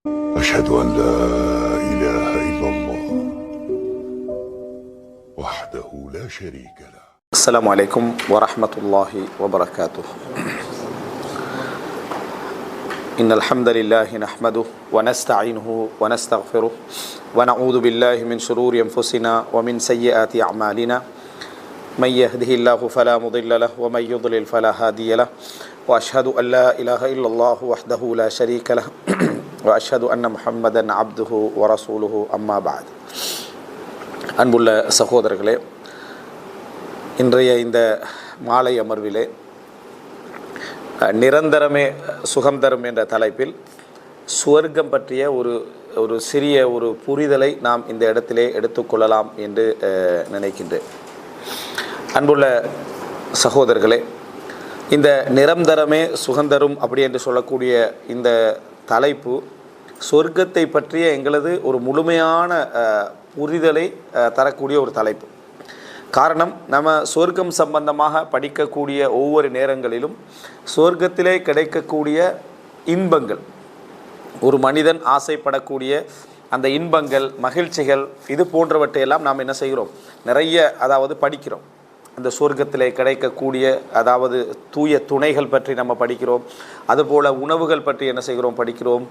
أشهد أن لا إله إلا الله وحده لا شريك له. السلام عليكم ورحمة الله وبركاته. إن الحمد لله نحمده ونستعينه ونستغفره ونعوذ بالله من شرور أنفسنا ومن سيئات أعمالنا. من يهده الله فلا مضل له ومن يضلل فلا هادي له وأشهد أن لا إله إلا الله وحده لا شريك له وأشهد أن محمدا عبده ورسوله أما بعد. அன்புள்ள சகோதரர்களே, இன்றைய இந்த மாலை அமர்விலே நிரந்தரமே சுகம் தரும் என்ற தலைப்பில் சுவர்க்கம் பற்றிய ஒரு சிறிய புரிதலை நாம் இந்த இடத்திலே எடுத்துக்கொள்ளலாம் என்று நினைக்கின்றேன். அன்புள்ள சகோதரர்களே, இந்த நிரந்தரமே சுகந்தரும் அப்படி என்று சொல்லக்கூடிய இந்த தலைப்பு சொர்க்கத்தை பற்றிய எங்களது ஒரு முழுமையான புரிதலை தரக்கூடிய ஒரு தலைப்பு. காரணம், நம்ம சொர்க்கம் சம்பந்தமாக படிக்கக்கூடிய ஒவ்வொரு நேரங்களிலும் சொர்க்கத்திலே கிடைக்கக்கூடிய இன்பங்கள், ஒரு மனிதன் ஆசைப்படக்கூடிய அந்த இன்பங்கள், மகிழ்ச்சிகள், இது போன்றவற்றையெல்லாம் நாம் என்ன செய்கிறோம், நிறைய படிக்கிறோம். அந்த சொர்க்கத்திலே கிடைக்கக்கூடிய தூய துணைகள் பற்றி நம்ம படிக்கிறோம். அதுபோல் உணவுகள் பற்றி என்ன செய்கிறோம், படிக்கிறோம்.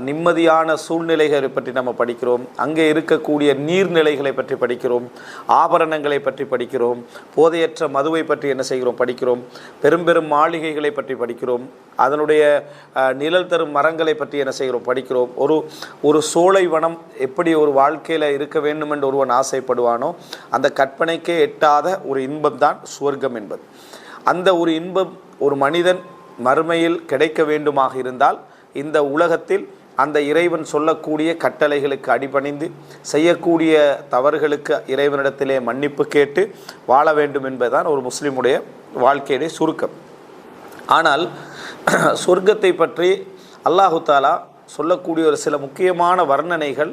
நிம்மதியான சூழ்நிலைகளை பற்றி நம்ம படிக்கிறோம். அங்கே இருக்கக்கூடிய நீர்நிலைகளை பற்றி படிக்கிறோம். ஆபரணங்களை பற்றி படிக்கிறோம். போதையற்ற மதுவை பற்றி என்ன செய்கிறோம், படிக்கிறோம். பெரும் பெரும் மாளிகைகளை பற்றி படிக்கிறோம். அதனுடைய நிழல் தரும் மரங்களை பற்றி என்ன செய்கிறோம், படிக்கிறோம். ஒரு சோலை வனம் எப்படி ஒரு வாழ்க்கையில் இருக்க வேண்டும் என்று ஒருவன் ஆசைப்படுவானோ அந்த கற்பனைக்கே எட்டாத ஒரு இன்பம் தான் சுவர்க்கம் என்பது. அந்த ஒரு இன்பம் ஒரு மனிதன் மறுமையில் கிடைக்க வேண்டுமாக இருந்தால் இந்த உலகத்தில் அந்த இறைவன் சொல்லக்கூடிய கட்டளைகளுக்கு அடிபணிந்து செய்யக்கூடிய தவறுகளுக்கு இறைவனிடத்திலே மன்னிப்பு கேட்டு வாழ வேண்டும் என்பதுதான் ஒரு முஸ்லிமுடைய வாழ்க்கையுடைய சுருக்கம். ஆனால் சொர்க்கத்தை பற்றி அல்லாஹு தாலா சொல்லக்கூடிய ஒரு சில முக்கியமான வர்ணனைகள்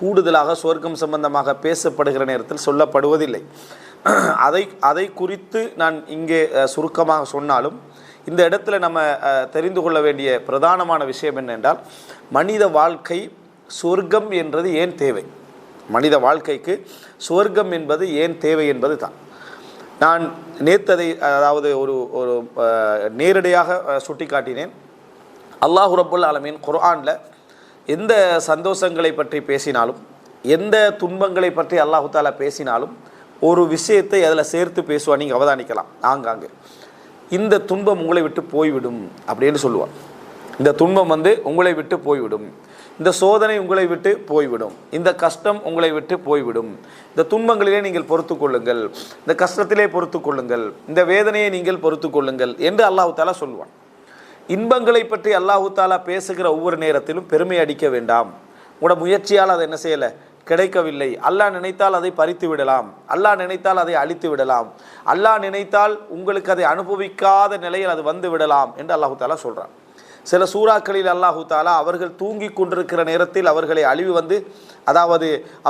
கூடுதலாக சொர்க்கம் சம்பந்தமாக பேசப்படுகிற நேரத்தில் சொல்லப்படுவதில்லை. அதை குறித்து நான் இங்கே சுருக்கமாக சொன்னாலும் இந்த இடத்துல நம்ம தெரிந்து கொள்ள வேண்டிய பிரதானமான விஷயம் என்னென்றால், மனித வாழ்க்கை சொர்க்கம் என்றது ஏன் தேவை, மனித வாழ்க்கைக்கு சொர்க்கம் என்பது ஏன் தேவை என்பது தான். நான் நேத்ததை ஒரு நேரடியாக சுட்டி காட்டினேன். அல்லாஹ் ரப்புல் ஆலமீன் குர்ஆனில் எந்த சந்தோஷங்களை பற்றி பேசினாலும், எந்த துன்பங்களை பற்றி அல்லாஹு தாலா பேசினாலும் ஒரு விஷயத்தை அதில் சேர்த்து பேசுவான். நீங்கள் அவதானிக்கலாம். ஆங்காங்கே இந்த துன்பம் உங்களை விட்டு போய்விடும் அப்படின்னு சொல்லுவான். இந்த துன்பம் உங்களை விட்டு போய்விடும், இந்த சோதனை உங்களை விட்டு போய்விடும், இந்த கஷ்டம் உங்களை விட்டு போய்விடும், இந்த துன்பங்களிலே நீங்கள் பொறுத்து கொள்ளுங்கள், இந்த கஷ்டத்திலே பொறுத்து கொள்ளுங்கள், இந்த வேதனையை நீங்கள் பொறுத்து கொள்ளுங்கள் என்று அல்லாஹு தாலா சொல்லுவான். இன்பங்களை பற்றி அல்லாஹு தாலா பேசுகிற ஒவ்வொரு நேரத்திலும் பெருமை அடிக்க வேண்டாம். உங்களோட முயற்சியால் அதை என்ன செய்யலை, கிடைக்கவில்லை. அல்லாஹ் நினைத்தால் அதை பறித்து விடலாம், அல்லாஹ் நினைத்தால் அதை அழித்து விடலாம், அல்லாஹ் நினைத்தால் உங்களுக்கு அதை அனுபவிக்காத நிலையில் அது வந்து விடலாம் என்று அல்லாஹு தாலா சொல்கிறான். சில சூறாக்களில் அல்லாஹு தாலா அவர்கள் தூங்கி கொண்டிருக்கிற நேரத்தில் அவர்களை அழிவு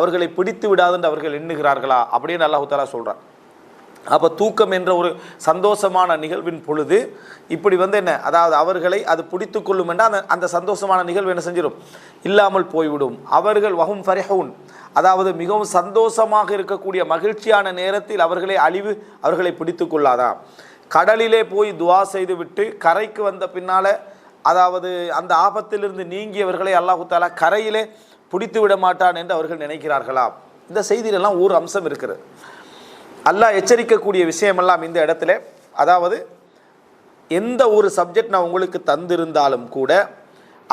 அவர்களை பிடித்து விடாது என்று அவர்கள் எண்ணுகிறார்களா அப்படின்னு அல்லாஹு தாலா சொல்கிறான். அப்போ தூக்கம் என்ற ஒரு சந்தோஷமான நிகழ்வின் பொழுது இப்படி என்ன அவர்களை அது பிடித்து கொள்ளும் என்றால் அந்த சந்தோஷமான நிகழ்வு என்ன செஞ்சிடும், இல்லாமல் போய்விடும். அவர்கள் வஹும் ஃபரிஹூன், மிகவும் சந்தோஷமாக இருக்கக்கூடிய மகிழ்ச்சியான நேரத்தில் அழிவு அவர்களை பிடித்து கொள்ளாதா. கடலிலே போய் துவா செய்து விட்டு கரைக்கு வந்த பின்னால் அந்த ஆபத்திலிருந்து நீங்கியவர்களை அல்லாஹு தாலா கரையிலே பிடித்து விட மாட்டான் என்று அவர்கள் நினைக்கிறார்களா. இந்த செய்தியிலெல்லாம் ஒரு அம்சம் இருக்கிறது. அல்லாஹ் எச்சரிக்கக்கூடிய விஷயமெல்லாம் இந்த இடத்துல, எந்த ஒரு சப்ஜெக்ட் நான் உங்களுக்கு தந்திருந்தாலும் கூட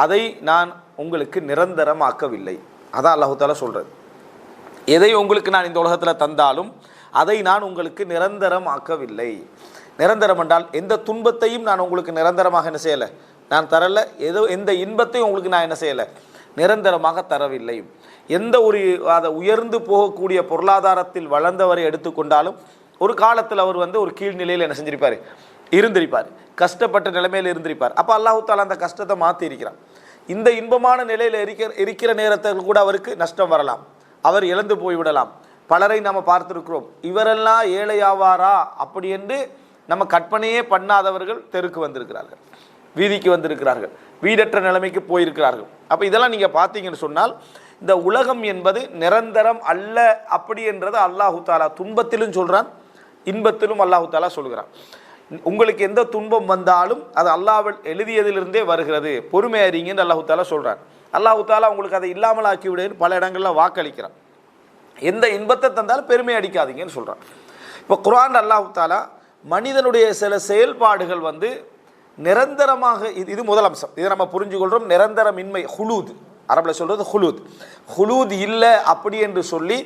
அதை நான் உங்களுக்கு நிரந்தரமாக்கவில்லை. அதான் அல்லாஹு தாலா சொல்கிறது. எதை உங்களுக்கு நான் இந்த உலகத்தில் தந்தாலும் அதை நான் உங்களுக்கு நிரந்தரமாக்கவில்லை. நிரந்தரம் என்றால் எந்த துன்பத்தையும் நான் உங்களுக்கு நிரந்தரமாக என்ன செய்யலை, நான் தரலை. எந்த இன்பத்தையும் உங்களுக்கு நான் என்ன செய்யலை, நிரந்தரமாக தரவில்லை. எந்த உயர்ந்து போகக்கூடிய பொருளாதாரத்தில் வளர்ந்தவரை எடுத்துக்கொண்டாலும் ஒரு காலத்தில் அவர் ஒரு கீழ்நிலையில் என்ன செஞ்சிருப்பார், இருந்திருப்பார், கஷ்டப்பட்ட நிலைமையில் இருந்திருப்பார். அப்போ அல்லாஹு தாலா அந்த கஷ்டத்தை மாற்றி இருக்கிறான். இந்த இன்பமான நிலையில் இருக்கிற நேரத்தில் கூட அவருக்கு நஷ்டம் வரலாம், அவர் இழந்து போய்விடலாம். பலரை நம்ம பார்த்துருக்கிறோம். இவரெல்லாம் ஏழையாவாரா அப்படி என்று நம்ம கற்பனையே பண்ணாதவர்கள் தெருக்கு வந்திருக்கிறார்கள். வீதிக்கு வந்திருக்கிறார்கள், வீடற்ற நிலைமைக்கு போயிருக்கிறார்கள். அப்போ இதெல்லாம் நீங்கள் பார்த்தீங்கன்னு சொன்னால் இந்த உலகம் என்பது நிரந்தரம் அல்ல. அப்படி என்றது அல்லாஹு தாலா துன்பத்திலும் சொல்கிறான், இன்பத்திலும் அல்லாஹு தாலா சொல்கிறான். உங்களுக்கு எந்த துன்பம் வந்தாலும் அது அல்லாஹ் எழுதியதிலிருந்தே வருகிறது, பொறுமை அறிங்கன்னு அல்லாஹு தாலா சொல்கிறான். அல்லாஹு தாலா உங்களுக்கு அதை இல்லாமல் ஆக்கி விடுன்னு பல இடங்களில் வாக்களிக்கிறான். எந்த இன்பத்தை தந்தாலும் பெருமை அடிக்காதீங்கன்னு சொல்கிறான். இப்போ குர்ஆன் அல்லாஹு தாலா மனிதனுடைய சில செயல்பாடுகள் வந்து நிரந்தரமாக, இது முதல் அம்சம், இதை நம்ம புரிஞ்சுக்கொள்கிறோம். நிரந்தரமின்மை, ஹுலூத், அரபில் சொல்கிறது ஹுலூத் இல்லை அப்படி என்று சொல்லி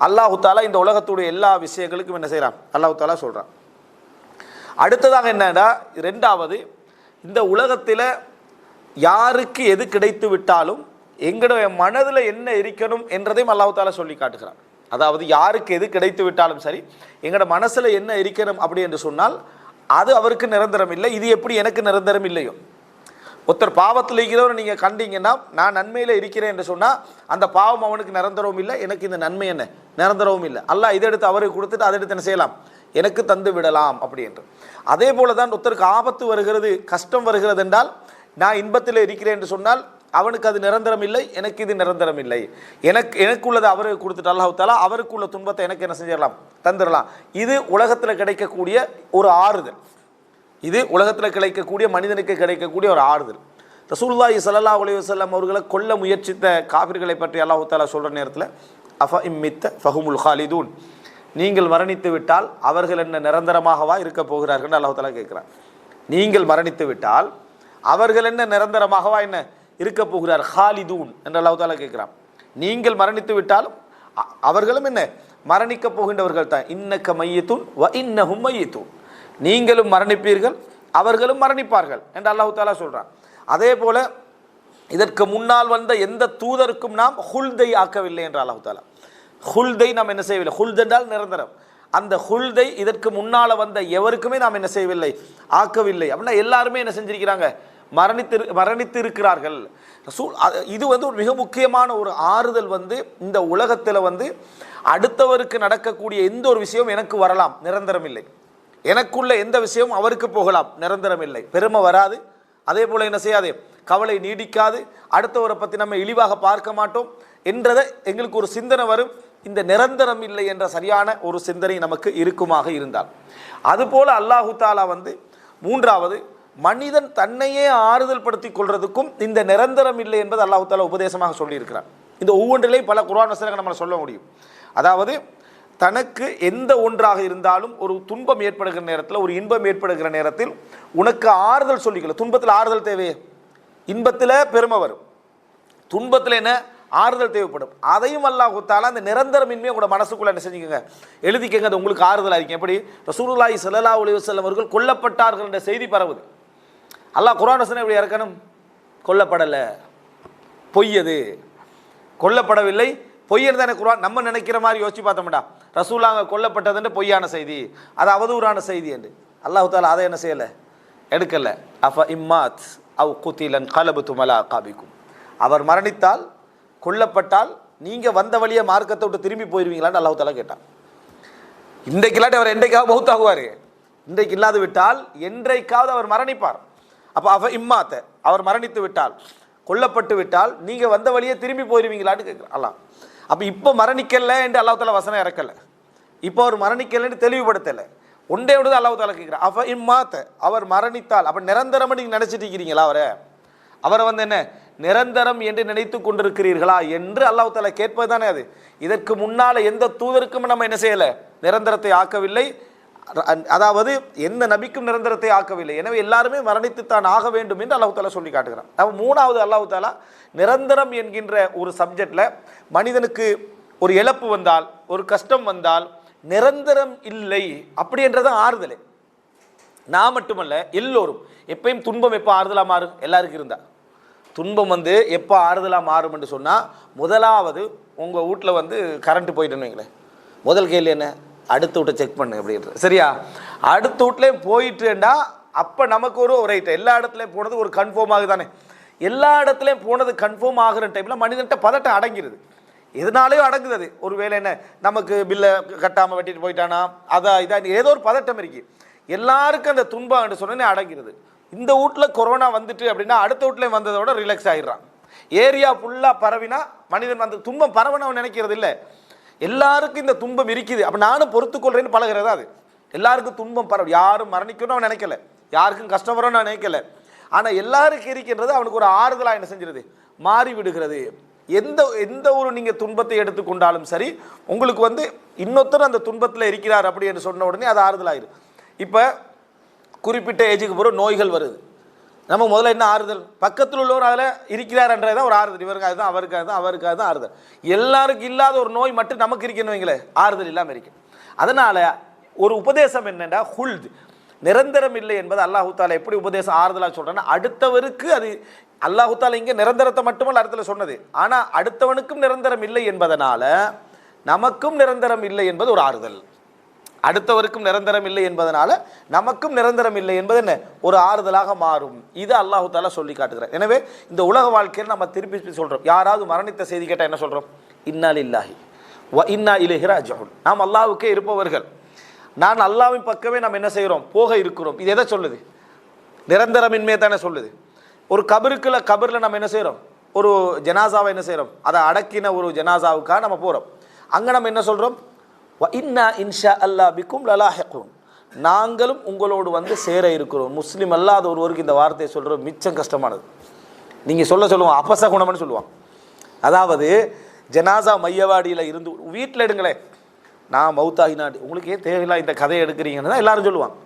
அல்லாஹு தாலா இந்த உலகத்துடைய எல்லா விஷயங்களுக்கும் என்ன செய்கிறான் அல்லாஹு தாலா சொல்கிறான். அடுத்ததாக என்னன்னா, ரெண்டாவது, இந்த உலகத்தில் யாருக்கு எது கிடைத்து விட்டாலும் எங்களுடைய மனதில் என்ன இருக்கணும் என்றதையும் அல்லாஹு தாலா சொல்லி காட்டுகிறான். அதாவது யாருக்கு எது கிடைத்து விட்டாலும் சரி, எங்களோட மனசில் என்ன இருக்கணும் அப்படி என்று சொன்னால் அது அவருக்கு நிரந்தரம் இல்லை. இது எப்படி எனக்கு நிரந்தரம் இல்லையோ, ஒருத்தர் பாவத்தில் இருக்கிறவர் நீங்கள் கண்டீங்கன்னா நான் நன்மையில் இருக்கிறேன் என்று சொன்னால் அந்த பாவம் அவனுக்கு நிரந்தரவும் இல்லை, எனக்கு இந்த நன்மை என்ன நிரந்தரவும் இல்லை. அல்லாஹ் இதை எடுத்து அவருக்கு கொடுத்துட்டு அதை எடுத்து என்ன செய்யலாம், எனக்கு தந்து விடலாம் அப்படி என்று. அதே போல தான் ஒருத்தருக்கு ஆபத்து வருகிறது, கஷ்டம் வருகிறது என்றால் நான் இன்பத்தில் இருக்கிறேன் என்று சொன்னால் அவனுக்கு அது நிரந்தரம் இல்லை, எனக்கு இது நிரந்தரம் இல்லை. எனக்குள்ளதை அவருக்கு கொடுத்துட்டு அல்லாஹ் தஆலா அவருக்குள்ள துன்பத்தை எனக்கு என்ன செஞ்சிடலாம், தந்துடலாம். இது உலகத்தில் கிடைக்கக்கூடிய ஒரு ஆறுதல், இது உலகத்தில் கிடைக்கக்கூடிய மனிதனுக்கு கிடைக்கக்கூடிய ஒரு ஆறுதல். ரசூலுல்லாஹி ஸல்லல்லாஹு அலைஹி வஸல்லம் அவர்களை கொல்ல முயற்சித்த காபிர்களை பற்றி அல்லாஹ் தஆலா சொல்கிற நேரத்தில் அஃப இம்மித்த ஃபஹுமுல் ஹாலிதூன், நீங்கள் மரணித்து விட்டால் அவர்கள் என்ன நிரந்தரமாகவா இருக்க போகிறார்கள் அல்லாஹ் தஆலா கேட்குறான். நீங்கள் மரணித்து விட்டால் அவர்கள் என்ன நிரந்தரமாகவா என்ன இருக்க போகிறார், ஹாலிதூன் என்று அல்லாஹ் தஆலா கேட்குறான். நீங்கள் மரணித்து விட்டாலும் அவர்களும் என்ன மரணிக்க போகின்றவர்கள் தான். இன்னக மையத்துன் வ இன்னஹும் மையத்துன், நீங்களும் மரணிப்பீர்கள் அவர்களும் மரணிப்பார்கள் என்று அல்லாஹ் தஆலா சொல்கிறான். அதே போல இதற்கு முன்னால் வந்த எந்த தூதருக்கும் நாம் ஹுல்தை ஆக்கவில்லை என்று அல்லாஹ் தஆலா. ஹுல்தை நாம் என்ன செய்யவில்லை, ஹுல்த் என்றால் நிரந்தரம். அந்த ஹுல்தை இதற்கு முன்னால் வந்த எவருக்குமே நாம் என்ன செய்யவில்லை, ஆக்கவில்லை. அப்படின்னா எல்லாருமே என்ன செஞ்சிருக்கிறாங்க, மரணித்து இருக்கிறார்கள். இது வந்து ஒரு மிக முக்கியமான ஒரு ஆறுதல். வந்து இந்த உலகத்தில் வந்து அடுத்தவருக்கு நடக்கக்கூடிய எந்த ஒரு விஷயம் எனக்கு வரலாம், நிரந்தரம் இல்லை. எனக்குள்ள எந்த விஷயம் அவருக்கு போகலாம், நிரந்தரம் இல்லை. பெருமை வராது, அதே போல என்ன செய்யாது, கவலை நீடிக்காது, அடுத்தவரை பற்றி நம்ம இழிவாக பார்க்க மாட்டோம் என்றதை எங்களுக்கு ஒரு சிந்தனை வரும். இந்த நிரந்தரம் இல்லை என்ற சரியான ஒரு சிந்தனை நமக்கு இருக்குமாக இருந்தால், அதுபோல அல்லாஹு தாலா வந்து மூன்றாவது மனிதன் தன்னையே ஆறுதல் படுத்திக் கொள்றதுக்கும் இந்த நிரந்தரம் இல்லை என்பது அல்லாஹு தாலா உபதேசமாக சொல்லியிருக்கிறார். இந்த ஒவ்வொன்றிலையும் பல குர்ஆன் வசனங்களை நம்ம சொல்ல முடியும். அதாவது தனக்கு எந்த ஒன்றாக இருந்தாலும் ஒரு துன்பம் ஏற்படுகிற நேரத்தில், ஒரு இன்பம் ஏற்படுகிற நேரத்தில் உனக்கு ஆறுதல் சொல்லிக்கல. துன்பத்தில் ஆறுதல் தேவையே, இன்பத்தில் பெருமை வரும், துன்பத்தில் என்ன ஆறுதல் தேவைப்படும். அதையும் அல்லாஹ் தஆலா அந்த நிரந்தரமின்மையை உங்களோட மனசுக்குள்ள என்ன செஞ்சுக்கங்க, எழுதிக்கங்க, அது உங்களுக்கு ஆறுதலாக இருக்கும். எப்படி ரசூலுல்லாஹி ஸல்லல்லாஹு அலைஹி வஸல்லம் அவர்கள் கொல்லப்பட்டார்கள் என்ற செய்தி பரவுது. அல்லாஹ் குர்ஆன் வசனம் எப்படி இறக்கணும், கொல்லப்படலை, பொய்யது, கொல்லப்படவில்லை, பொய்யன்னு தானே குர்ஆன். நம்ம நினைக்கிற மாதிரி யோசிச்சு பார்த்தோம்டா, ரசூலாங்க கொல்லப்பட்டதுன்னு பொய்யான செய்தி, அது அவதூறான செய்தி என்று. அல்லாஹ் தஆலா அதை என்ன செய்யலை, எடுக்கலை. அஃப இம்மாத் அவ் குதிலன் கலபத்தும் அலா அகாபிக்கும், அவர் மரணித்தால், கொல்லப்பட்டால் நீங்கள் வந்த வழியை மார்க்கத்தை விட்டு திரும்பி போயிடுவீங்களான்னு அல்லாஹ் தஆலா கேட்டான். இன்றைக்கு இல்லாட்டி அவர் என்றைக்காவது மௌத்தாகுவார், இன்றைக்கு இல்லாது விட்டால் என்றைக்காவது அவர் மரணிப்பார். அப்போ அவ இம்மாத்த, அவர் மரணித்து விட்டால், கொல்லப்பட்டு விட்டால் நீங்கள் வந்த வழியை திரும்பி போயிடுவீங்களான்னு கேட்குறான் அல்லாஹ். அப்போ இப்போ மரணிக்கலை என்று அல்லாஹ் தஆலா வசனம் இறக்கலை, இப்போ அவர் மரணிக்கலைன்னு தெளிவுபடுத்தலை. ஒன்றே விடுது அல்லாஹ் தஆலா கேட்குறான், அவ இம்மாத்த, அவர் மரணித்தால். அப்போ நிரந்தரமாக நீங்கள் நினச்சிட்டு இருக்கிறீங்களா, அவரை வந்து என்ன நிரந்தரம் என்று நினைத்து கொண்டிருக்கிறீர்களா என்று அல்லாஹ் தஆலா கேட்பது தானே அது. இதற்கு முன்னால் எந்த தூதருக்கும் நம்ம என்ன செய்யலை, நிரந்தரத்தை ஆக்கவில்லை. அதாவது எந்த நபிக்கும் நிரந்தரத்தை ஆக்கவில்லை. எனவே எல்லாருமே மரணித்துத்தான் ஆக வேண்டும் என்று அல்லாஹ் தஆலா சொல்லி காட்டுகிறான். அப்போ மூணாவது அல்லாஹ் தஆலா நிரந்தரம் என்கின்ற ஒரு சப்ஜெக்டில் மனிதனுக்கு ஒரு இழப்பு வந்தால், ஒரு கஷ்டம் வந்தால் நிரந்தரம் இல்லை அப்படி என்றதான் ஆறுதலே. நான் மட்டுமல்ல, எல்லோரும் எப்பயும் துன்பம் எப்போ ஆறுதலாக மாறும், எல்லாருக்கும் இருந்தால் துன்பம் வந்து எப்போ ஆறுதலாக மாறும் என்று சொன்னால், முதலாவது உங்கள் வீட்டில் வந்து கரண்ட்டு போயிட்டுன்னு வைங்களேன், முதல் கேள்வி என்ன, அடுத்த வீட்டை செக் பண்ணு அப்படின்றது, சரியா? அடுத்த வீட்லேயும் போயிட்டுண்டா அப்போ நமக்கு ஒரு ரைட்டு, எல்லா இடத்துலையும் போனது ஒரு கன்ஃபார்ம் ஆகுது தானே. எல்லா இடத்துலையும் போனது கன்ஃபார்ம் ஆகிற டைமில் மனிதன்ட்ட பதட்டம் அடங்கிடுது. எதனாலேயும் அடங்குது அது. ஒரு வேலை என்ன, நமக்கு பில்லை கட்டாமல் வெட்டிட்டு போயிட்டானா, அதான் இதான் ஏதோ ஒரு பதட்டம் இருக்கு. எல்லாருக்கும் அந்த துன்பம் என்று சொன்னே அடங்கிறது. இந்த வீட்டில் கொரோனா வந்துட்டு அப்படின்னா அடுத்த வீட்டில் வந்ததோட ரிலாக்ஸ் ஆகிடுறான். ஏரியா ஃபுல்லாக பரவினா மனிதன் அந்த துன்பம் பரவணும் நினைக்கிறது இல்லை. எல்லாருக்கும் இந்த துன்பம் இருக்குது, அப்போ நானும் பொறுத்துக்கொள்றேன்னு பழகிறதா அது. எல்லாருக்கும் துன்பம் பரவ, யாரும் மரணிக்கணும்னு அவன் நினைக்கல, யாருக்கும் கஷ்டம் வரும்னு நான் நினைக்கல. ஆனால் எல்லாருக்கும் இருக்கின்றது அவனுக்கு ஒரு ஆறுதலாக என்ன செஞ்சிருது, மாறி விடுகிறது. எந்த ஒரு நீங்கள் துன்பத்தை எடுத்துக்கொண்டாலும் சரி, உங்களுக்கு இன்னொருத்தர் அந்த துன்பத்தில் இருக்கிறார் அப்படி என்று சொன்ன உடனே அது ஆறுதலாயிரு. இப்போ குறிப்பிட்ட ஏஜுக்கு பிறகு நோய்கள் வருது, நம்ம முதல்ல என்ன ஆறுதல், பக்கத்தில் உள்ளவர் அதில் இருக்கிறார்ன்றதான் ஒரு ஆறுதல். இவருக்கு அதுதான், அவருக்கு அதுதான், அவருக்கு அதுதான் ஆறுதல். எல்லாருக்கும் இல்லாத ஒரு நோய் மட்டும் நமக்கு இருக்குன்னு வைங்களேன், ஆறுதல் இல்லாமல் இருக்கு. அதனால் ஒரு உபதேசம் என்னென்னா ஹுல்த், நிரந்தரம் இல்லை என்பது அல்லாஹு தாலா எப்படி உபதேசம் ஆறுதலாக சொல்கிறேன்னா, அடுத்தவருக்கு அது அல்லாஹு தாலா இங்கே நிரந்தரத்தை மட்டுமல்ல அடுத்துல சொன்னது, ஆனால் அடுத்தவனுக்கும் நிரந்தரம் இல்லை என்பதனால நமக்கும் நிரந்தரம் இல்லை என்பது ஒரு ஆறுதல். அடுத்தவருக்கும் நிரந்தரம் இல்லை என்பதனால நமக்கும் நிரந்தரம் இல்லை என்பது என்ன, ஒரு ஆறுதலாக மாறும். இது அல்லாஹு தாலா சொல்லி காட்டுகிறார். எனவே இந்த உலக வாழ்க்கையில் நம்ம திருப்பி சொல்கிறோம், யாராவது மரணித்த செய்தி கேட்டால் என்ன சொல்கிறோம், இன்னா லில்லாஹி வ இன்னா இலைஹி ராஜிஊன். நாம் அல்லாஹ்வுக்கே இருப்பவர்கள், நான் அல்லாஹ்வின் பக்கமே நாம் என்ன செய்கிறோம், போக இருக்கிறோம். இது எதை சொல்லுது, நிரந்தரமின்மையை தானே சொல்லுது. ஒரு கபரில் நம்ம என்ன செய்கிறோம், ஒரு ஜனாசாவை என்ன செய்கிறோம், அதை அடக்கின ஒரு ஜனாசாவுக்காக நம்ம போகிறோம். அங்கே நம்ம என்ன சொல்கிறோம், வ இன்னா இன்ஷா அல்லாஹ் பிக்கும் லலாஹிகூன், நாங்களும் உங்களோடு சேர இருக்கிறோம். முஸ்லீம் அல்லாத ஒருவருக்கு இந்த வார்த்தையை சொல்கிறோம் மிச்சம் கஷ்டமானது. நீங்கள் சொல்லுவோம் அபசகுணம்னு சொல்லுவாங்க. அதாவது ஜனாசா மையவாடியில் இருந்து வீட்டில் எடுங்களேன், நான் மௌத்தாகினாடி, உங்களுக்கு ஏன் தேவையில்லா இந்த கதையை எடுக்கிறீங்கன்னு தான் எல்லாரும் சொல்லுவாங்க.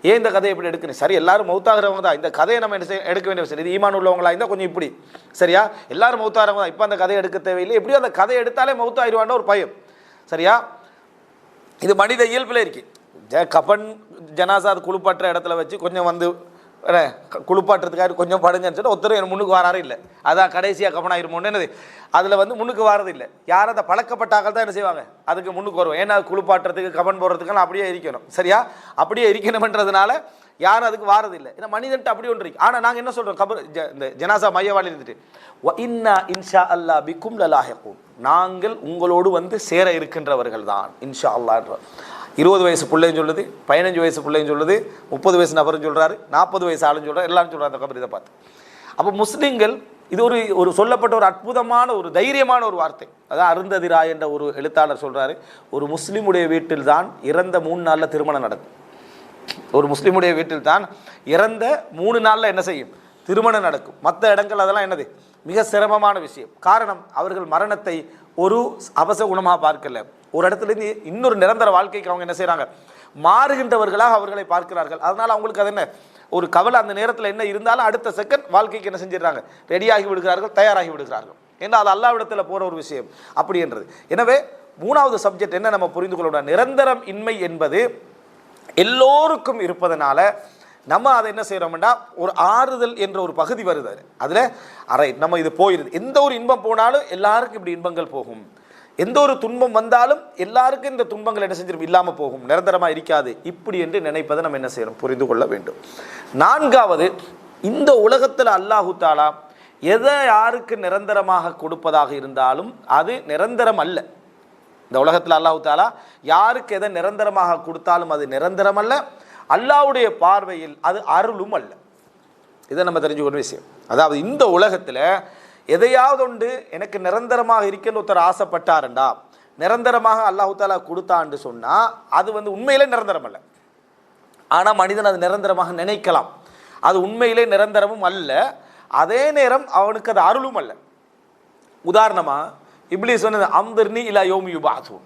ஏன் இந்த கதையை எப்படி எடுக்கிறீங்க, சரி எல்லாரும் மௌத்தாகிறவங்க தான், இந்த கதையை நம்ம என்ன எடுக்க வேண்டிய விஷயம். இது ஈமான் உள்ளவங்களா இருந்தால் கொஞ்சம் இப்படி சரியா, எல்லாரும் மௌத்தாகிறவங்க தான், இப்போ அந்த கதையை எடுக்க தேவையில்லை, எப்படியும் அந்த கதையை எடுத்தாலே மௌத்தாகிடுவான்னு ஒரு பயம் சரியா. இது மனித இயல்பில் இருக்கு. கபன் ஜனாசா அது குளிப்பாட்டுற இடத்துல வச்சு கொஞ்சம் குளிப்பாட்டுறதுக்காக கொஞ்சம் படுங்கன்னு சொல்லி ஒருத்தர் எனக்கு முன்னுக்கு வராரு இல்லை, அதான் கடைசியாக கபனாயிருமோன்னு என்னது அதில் முன்னுக்கு வாரது இல்லை. யாரும் அதை பழக்கப்பட்டாக்கள் தான் என்ன செய்வாங்க, அதுக்கு முன்னுக்கு வருவோம். ஏன்னா குளிப்பாட்டுறதுக்கு கபன் போடுறதுக்கெல்லாம் அப்படியே இருக்கணும் சரியா, அப்படியே இருக்கணும்ன்றதுனால யாரும் அதுக்கு வாரது இல்லை. ஏன்னா மனிதன்ட்டு அப்படி ஒன்று இருக்கு. ஆனால் நாங்கள் என்ன சொல்கிறோம், இந்த ஜனாசா மையவாளி இருந்துட்டு வ இன்னா இன்ஷா அல்லாஹ் பிக்கும் லலாஹிகூன், நாங்கள் உங்களோடு சேர இருக்கின்றவர்கள் தான் இன்ஷா அல்லாஹ். 20 வயசு பிள்ளைன்னு சொல்லுது, 15 வயசு பிள்ளைன்னு சொல்லுது, 30 வயசு நபரும் சொல்கிறாரு, 40 வயசு ஆளுன்னு சொல்கிறார், எல்லாரும் சொல்கிறார் அந்த கபர் இதை பார்த்து. அப்போ முஸ்லீம்கள் இது ஒரு சொல்லப்பட்ட ஒரு அற்புதமான ஒரு தைரியமான ஒரு வார்த்தை. அதான் அருந்ததி ராய் என்ற ஒரு எழுத்தாளர் சொல்கிறாரு, ஒரு முஸ்லீமுடைய வீட்டில் தான் இறந்த 3 நாளில் திருமணம் நடக்கும். ஒரு முஸ்லீமுடைய வீட்டில் தான் இறந்த 3 நாளில் என்ன செய்யும், திருமணம் நடக்கும். மற்ற இடங்கள் அதெல்லாம் என்னது, மிக சிரமமான விஷயம். காரணம், அவர்கள் மரணத்தை ஒரு அபசகுணமாக பார்க்கல, ஒரு இடத்துலேருந்து இன்னொரு நிரந்தர வாழ்க்கைக்கு அவங்க என்ன செய்கிறாங்க, மாறுகின்றவர்களாக அவர்களை பார்க்கிறார்கள். அதனால் அவங்களுக்கு அது என்ன ஒரு கவலை, அந்த நேரத்தில் என்ன இருந்தாலும் அடுத்த செகண்ட் வாழ்க்கைக்கு என்ன செஞ்சிடறாங்க, ரெடியாகி விடுகிறார்கள், தயாராகி விடுகிறார்கள். ஏன்னா அது அல்லாஹ்விடத்தில் போகிற ஒரு விஷயம் அப்படி என்றது. எனவே 3வது சப்ஜெக்ட் என்ன நம்ம புரிந்து கொள்ளணும், நிரந்தரம் இன்மை என்பது எல்லோருக்கும் இருப்பதனால நம்ம அதை என்ன செய்கிறோம்னா ஒரு ஆறுதல் என்ற ஒரு பகுதி வருது. அதில் நம்ம இது போயிடுது. எந்த ஒரு இன்பம் போனாலும் எல்லாருக்கும் இப்படி இன்பங்கள் போகும், எந்த ஒரு துன்பம் வந்தாலும் எல்லாருக்கும் இந்த துன்பங்கள் என்ன செஞ்சிடும், இல்லாமல் போகும், நிரந்தரமாக இருக்காது, இப்படி என்று நினைப்பதை நம்ம என்ன செய்யணும், புரிந்து கொள்ள வேண்டும். 4வது, இந்த உலகத்தில் அல்லாஹு தாலா எதை யாருக்கு நிரந்தரமாக கொடுப்பதாக இருந்தாலும் அது நிரந்தரம் அல்ல. இந்த உலகத்தில் அல்லாஹு தாலா யாருக்கு எதை நிரந்தரமாக கொடுத்தாலும் அது நிரந்தரம் அல்ல, அல்லாஹ்வுடைய பார்வையில் அது அருளும் அல்ல. இதை நம்ம தெரிஞ்சுக்கொண்ட விஷயம். அதாவது இந்த உலகத்தில் எதையாவது ஒன்று எனக்கு நிரந்தரமாக இருக்கன்னு ஒருத்தர் ஆசைப்பட்டாருண்டா, நிரந்தரமாக அல்லாஹு தாலா கொடுத்தான்னு சொன்னால் அது உண்மையிலே நிரந்தரம் அல்ல. ஆனால் மனிதன் அது நிரந்தரமாக நினைக்கலாம், அது உண்மையிலே நிரந்தரமும் அல்ல, அதே நேரம் அவனுக்கு அது அருளும் அல்ல. உதாரணமாக இப்லீஸ் அம்திர்னி இலா யௌமி யுபஅஸூன்,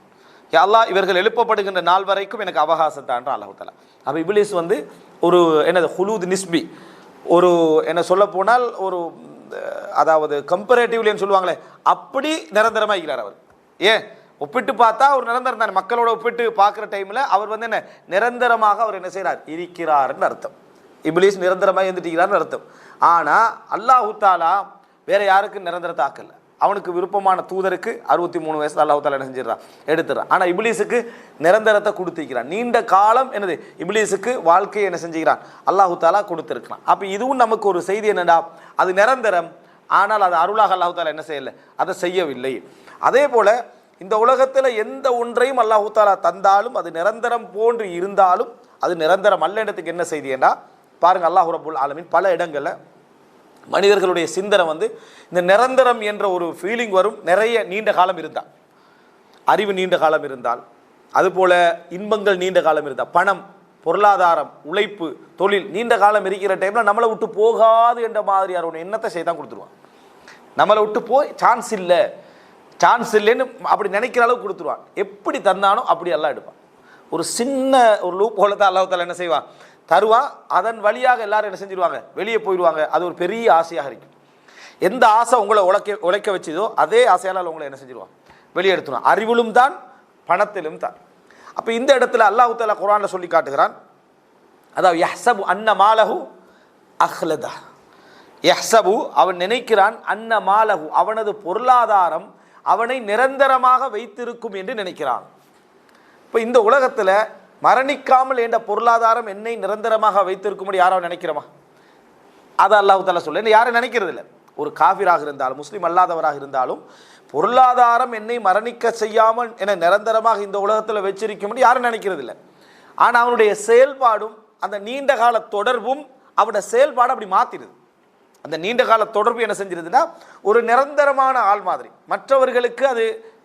யா அல்லாஹ் இவர்கள் எழுப்பப்படுகின்ற நாள் வரைக்கும் எனக்கு அவகாசத்தான்ற அல்லாஹு தாலா. அப்போ இப்லீஸ் ஒரு என்னது ஹுலூத் நிஸ்பி, ஒரு என்ன சொல்ல போனால் ஒரு அதாவது கம்பேரேட்டிவ்லின்னு சொல்லுவாங்களே அப்படி நிரந்தரமாக இருக்கிறார் அவர். ஏன் ஒப்பிட்டு பார்த்தா அவர் நிரந்தரம் தானே, மக்களோட ஒப்பிட்டு பார்க்குற டைமில் அவர் என்ன நிரந்தரமாக அவர் என்ன செய்கிறார், இருக்கிறார்னு அர்த்தம். இப்லீஸ் நிரந்தரமாக இருந்துட்டுக்கிறார்னு அர்த்தம். ஆனால் அல்லாஹு தாலா வேற யாருக்கு நிரந்தரத்தை ஆக்கல. அவனுக்கு விருப்பமான தூதருக்கு 63 வயசுல அல்லாஹ் தாலா என்ன செஞ்சிடறான், எடுத்துறான். ஆனால் இப்லீஸுக்கு நிரந்தரத்தை கொடுத்திருக்கிறான். நீண்ட காலம் என்னது இப்லீஸுக்கு வாழ்க்கையை என்ன செஞ்சுக்கிறான், அல்லாஹு தாலா கொடுத்துருக்கிறான். அப்போ இதுவும் நமக்கு ஒரு செய்தி என்னடா, அது நிரந்தரம், ஆனால் அது அருளாக அல்லாஹு தாலா என்ன செய்யலை, அதை செய்யவில்லை. அதே போல இந்த உலகத்தில் எந்த ஒன்றையும் அல்லாஹு தாலா தந்தாலும் அது நிரந்தரம் போன்று இருந்தாலும் அது நிரந்தரம் அல்லன்றதுக்கு என்ன செய்தி என்றா, பாருங்க, அல்லாஹ் ரப்புல் ஆலமீன் பல இடங்களில் மனிதர்களுடைய சிந்தனை வந்து இந்த நிரந்தரம் என்ற ஒரு ஃபீலிங் வரும். நிறைய நீண்ட காலம் இருந்தால், அறிவு நீண்ட காலம் இருந்தால், அதுபோல இன்பங்கள் நீண்ட காலம் இருந்தால், பணம், பொருளாதாரம், உழைப்பு, தொழில் நீண்ட காலம் இருக்கிற டைமில் நம்மளை விட்டு போகாது என்ற மாதிரியான ஒரு எண்ணத்தை செய்தான் கொடுத்துருவான். நம்மளை விட்டு போய் சான்ஸ் இல்லைன்னு அப்படி நினைக்கிற அளவுக்கு கொடுத்துருவான். எப்படி தந்தானோ அப்படி எல்லாம் எடுப்பான். ஒரு சின்ன ஒரு லூப் போல தான் அல்லாஹ் தஆலா என்ன செய்வான், தருவான். அதன் வழியாக எல்லாரும் என்ன செஞ்சிருவாங்க, வெளியே போயிடுவாங்க. அது ஒரு பெரிய ஆசையாக இருக்கும். எந்த ஆசை உங்களை உழைக்க வச்சதோ அதே ஆசையால் உங்களை என்ன செஞ்சிருவான், வெளியே எடுத்துருவான். அறிவிலும் தான், பணத்திலும் தான். அப்போ இந்த இடத்துல அல்லாஹ் தஆலா குர்ஆனில் சொல்லி காட்டுகிறான், அதாவது யஹ்சபு அன்ன மாலஹு அஹ்லதா. யஹ்சபு அவன் நினைக்கிறான், அன்ன மாலஹு அவனது பொருளாதாரம் அவனை நிரந்தரமாக வைத்திருக்கும் என்று நினைக்கிறான். இப்போ இந்த உலகத்தில் மரணிக்காமல் என்ற பொருளாதாரம் என்னை நிரந்தரமாக வைத்திருக்கும்படி யாராவது நினைக்கிறோமா? அதை அல்லாஹ் தஆலா சொல்ல யாரும் நினைக்கிறது இல்லை. ஒரு காஃபிராக இருந்தாலும் முஸ்லீம் அல்லாதவராக இருந்தாலும் பொருளாதாரம் என்னை மரணிக்க செய்யாமல் என நிரந்தரமாக இந்த உலகத்தில் வச்சிருக்கும்படி யாரும் நினைக்கிறது இல்லை. ஆனால் அவனுடைய செயல்பாடும் அந்த நீண்ட கால தொடர்பும் அவனுடைய செயல்பாடு அப்படி மாற்றிடுது. அந்த நீண்ட கால தொடர்பு என்ன செஞ்சிருதுன்னா ஒரு நிரந்தரமான ஆள் மாதிரி, மற்றவர்களுக்கு அது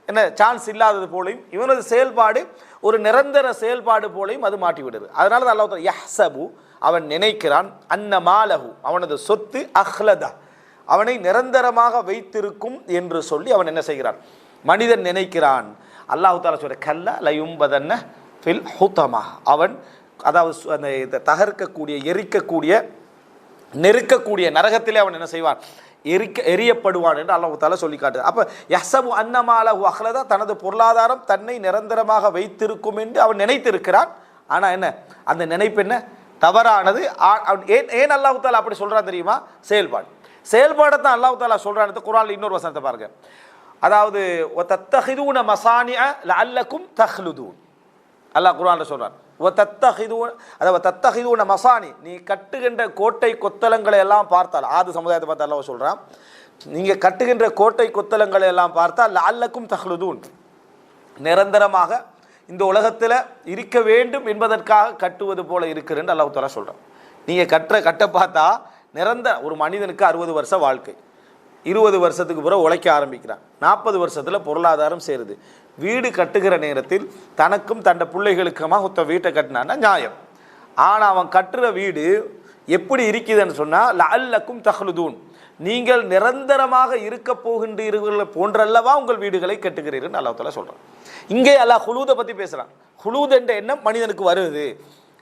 என்ன சான்ஸ் இல்லாதது போலையும் இவனது செயல்பாடு ஒரு நிரந்தர செயல்பாடு போலையும் அது மாட்டி விடுது. அதனால தான் அல்லாஹ் தஆலா யஹ்சபு அவன் நினைக்கிறான், அன்ன மாலஹு அவனது சொத்து அஹ்லதா அவனை நிரந்தரமாக வைத்திருக்கும் என்று சொல்லி அவன் என்ன செய்கிறான், மனிதன் நினைக்கிறான். அல்லாஹ் தஆலா சொல்ற கல்ல லயும்பதன்ன ஃபில் ஹுதமா அவன் அதாவது அந்த தகர்க்கக்கூடிய எரிக்கக்கூடிய நெருக்கக்கூடிய நரகத்திலே அவன் என்ன செய்வான், எரியப்படுவான் என்று அல்லாஹ் தஆலா சொல்லி காட்டுது. அப்போ யஹ்சபு அன்ன மாலஹு அஹ்லதா தனது பொருளாதாரம் தன்னை நிரந்தரமாக வைத்திருக்கும் என்று அவன் நினைத்திருக்கிறான். ஆனால் என்ன, அந்த நினைப்பு என்ன தவறானது. ஏன் அல்லாஹ் தஆலா அப்படி சொல்றான் தெரியுமா? செயல்பாடை தான் அல்லாஹ் தஆலா சொல்றான்னு குர்ஆன்ல இன்னொரு வசனத்தை பாருங்க. அதாவது வதத்தஹிதுன மசானிஅ லஅல்லக்கும் தஹ்லுதூன். அல்லாஹ் குர்ஆன்ல சொல்றான், வதத்தஹிதுன மசானி நீ கட்டுகின்ற கோட்டை கொத்தளங்களை எல்லாம் பார்த்தால், ஆது சமுதாயத்தை பார்த்து அல்லாஹ் சொல்றான், நீங்க கட்டுகின்ற கோட்டை கொத்தளங்களை எல்லாம் பார்த்தால் லஅல்லக்கும் தஹ்லுதூன் நிரந்தரமாக இந்த உலகத்தில் இருக்க வேண்டும் என்பதற்காக கட்டுவது போல இருக்கிறன்னு அல்லாஹ் தஆலா சொல்றான். நீங்க கட்ட பார்த்தா நிரந்தர ஒரு மனிதனுக்கு 60 வருஷம் வாழ்க்கை, 20 வருஷத்துக்கு பிறகு உழைக்க ஆரம்பிக்கிறான், 40 வருஷத்தில் பொருளாதாரம் சேருது. வீடு கட்டுகிற நேரத்தில் தனக்கும் தண்ட பிள்ளைகளுக்குமா ஒத்த வீட்டை கட்டினான்னா நியாயம். ஆனால் அவன் கட்டுற வீடு எப்படி இருக்குதுன்னு சொன்னால் லஅல்லக்கும் தஹ்லுதூன் நீங்கள் நிரந்தரமாக இருக்க போகின்றீர்கள் போன்றல்லவா உங்கள் வீடுகளை கட்டுகிறீர்கள் அல்லாஹ் தஆலா சொல்கிறான். இங்கே அல்லாஹ் ஹுலூதை பற்றி பேசுகிறான். ஹுலூத் என்ற எண்ணம் மனிதனுக்கு வருது,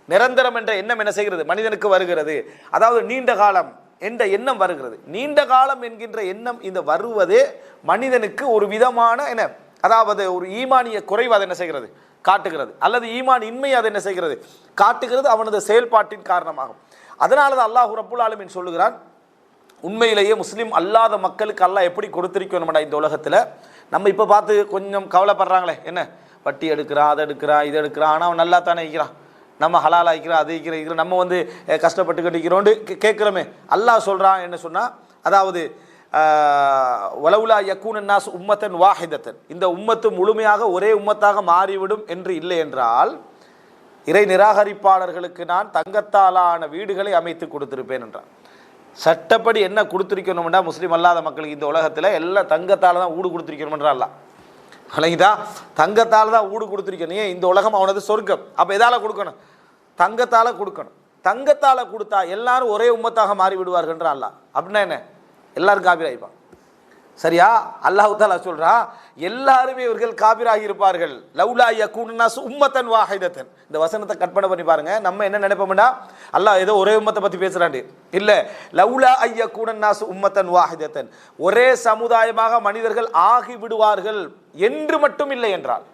நிரந்தரம் என்ற எண்ணம் என்ன செய்கிறது, மனிதனுக்கு வருகிறது. அதாவது நீண்ட காலம் என்ற எண்ணம் வருகிறது. நீண்ட காலம் என்கின்ற எண்ணம் இந்த வருவதே மனிதனுக்கு ஒரு விதமான என்ன, அதாவது ஒரு ஈமானிய குறைவு அதை என்ன செய்கிறது, காட்டுகிறது. அல்லது ஈமான் இன்மை அதை என்ன செய்கிறது, காட்டுகிறது அவனது செயல்பாட்டின் காரணமாகும். அதனால தான் அல்லாஹ் ரப்புல் ஆலமீன் சொல்லுகிறான், உண்மையிலேயே முஸ்லீம் அல்லாத மக்களுக்கு அல்லாஹ் எப்படி கொடுத்திருக்கணும்டா இந்த உலகத்தில். நம்ம இப்போ பார்த்து கொஞ்சம் கவலைப்படுறாங்களே, என்ன வட்டி எடுக்கிறான், அதை எடுக்கிறான், இதை எடுக்கிறான், ஆனால் அவன் நல்லா தானே இருக்கிறான், நம்ம ஹலால் ஆகிக்கிறோம், அது இருக்கிற நம்ம வந்து கஷ்டப்பட்டு கட்டிக்கிறோன்னு கேட்குறோமே. அல்லாஹ் சொல்கிறான் என்ன சொன்னால், அதாவது வலவுலா யக்கூன நாஸ் உம்மத்தன் வாஹிதத்தன் இந்த உம்மத்து முழுமையாக ஒரே உம்மத்தாக மாறிவிடும் என்று இல்லை என்றால் இறை நிராகரிப்பாளர்களுக்கு நான் தங்கத்தாலான வீடுகளை அமைத்து கொடுத்திருப்பேன் என்றான். சட்டப்படி என்ன கொடுத்திருக்கணும்னா முஸ்லீம் அல்லாத மக்களுக்கு இந்த உலகத்தில் எல்லாம் தங்கத்தால் தான் ஊடு கொடுத்திருக்கணும்ன்றா அல்ல, இல்லைங்கதா, தங்கத்தால் தான் ஊடு கொடுத்திருக்கணும். ஏன் இந்த உலகம் அவனது சொர்க்கம். அப்போ எதால் கொடுக்கணும், தங்கத்தால் கொடுக்கணும். தங்கத்தால் கொடுத்தா எல்லாரும் ஒரே உம்மத்தாக மாறி விடுவார்கள்ன்ற அல்ல. அப்படின்னா என்ன, எல்லாரும் காபிராகிப்பான். சரியா? அல்லாஹ் தஆலா சொல்றா எல்லாருமே இவர்கள் காபிராகி இருப்பார்கள். லவுலா யக்கூன நாஸ் உம்மத்தன் வாஹிதத்தன் இந்த வசனத்தை கற்பனை பண்ணி பாருங்க. நம்ம என்ன நினைப்போம்னா அல்லாஹ் ஏதோ ஒரே உம்மத்தை பத்தி பேசுறாண்டு இல்ல. லவுலா யக்கூன நாஸ் உம்மத்தன் வாஹிதத்தன் ஒரே சமுதாயமாக மனிதர்கள் ஆகி விடுவார்கள் என்று மட்டும் இல்லை என்றால்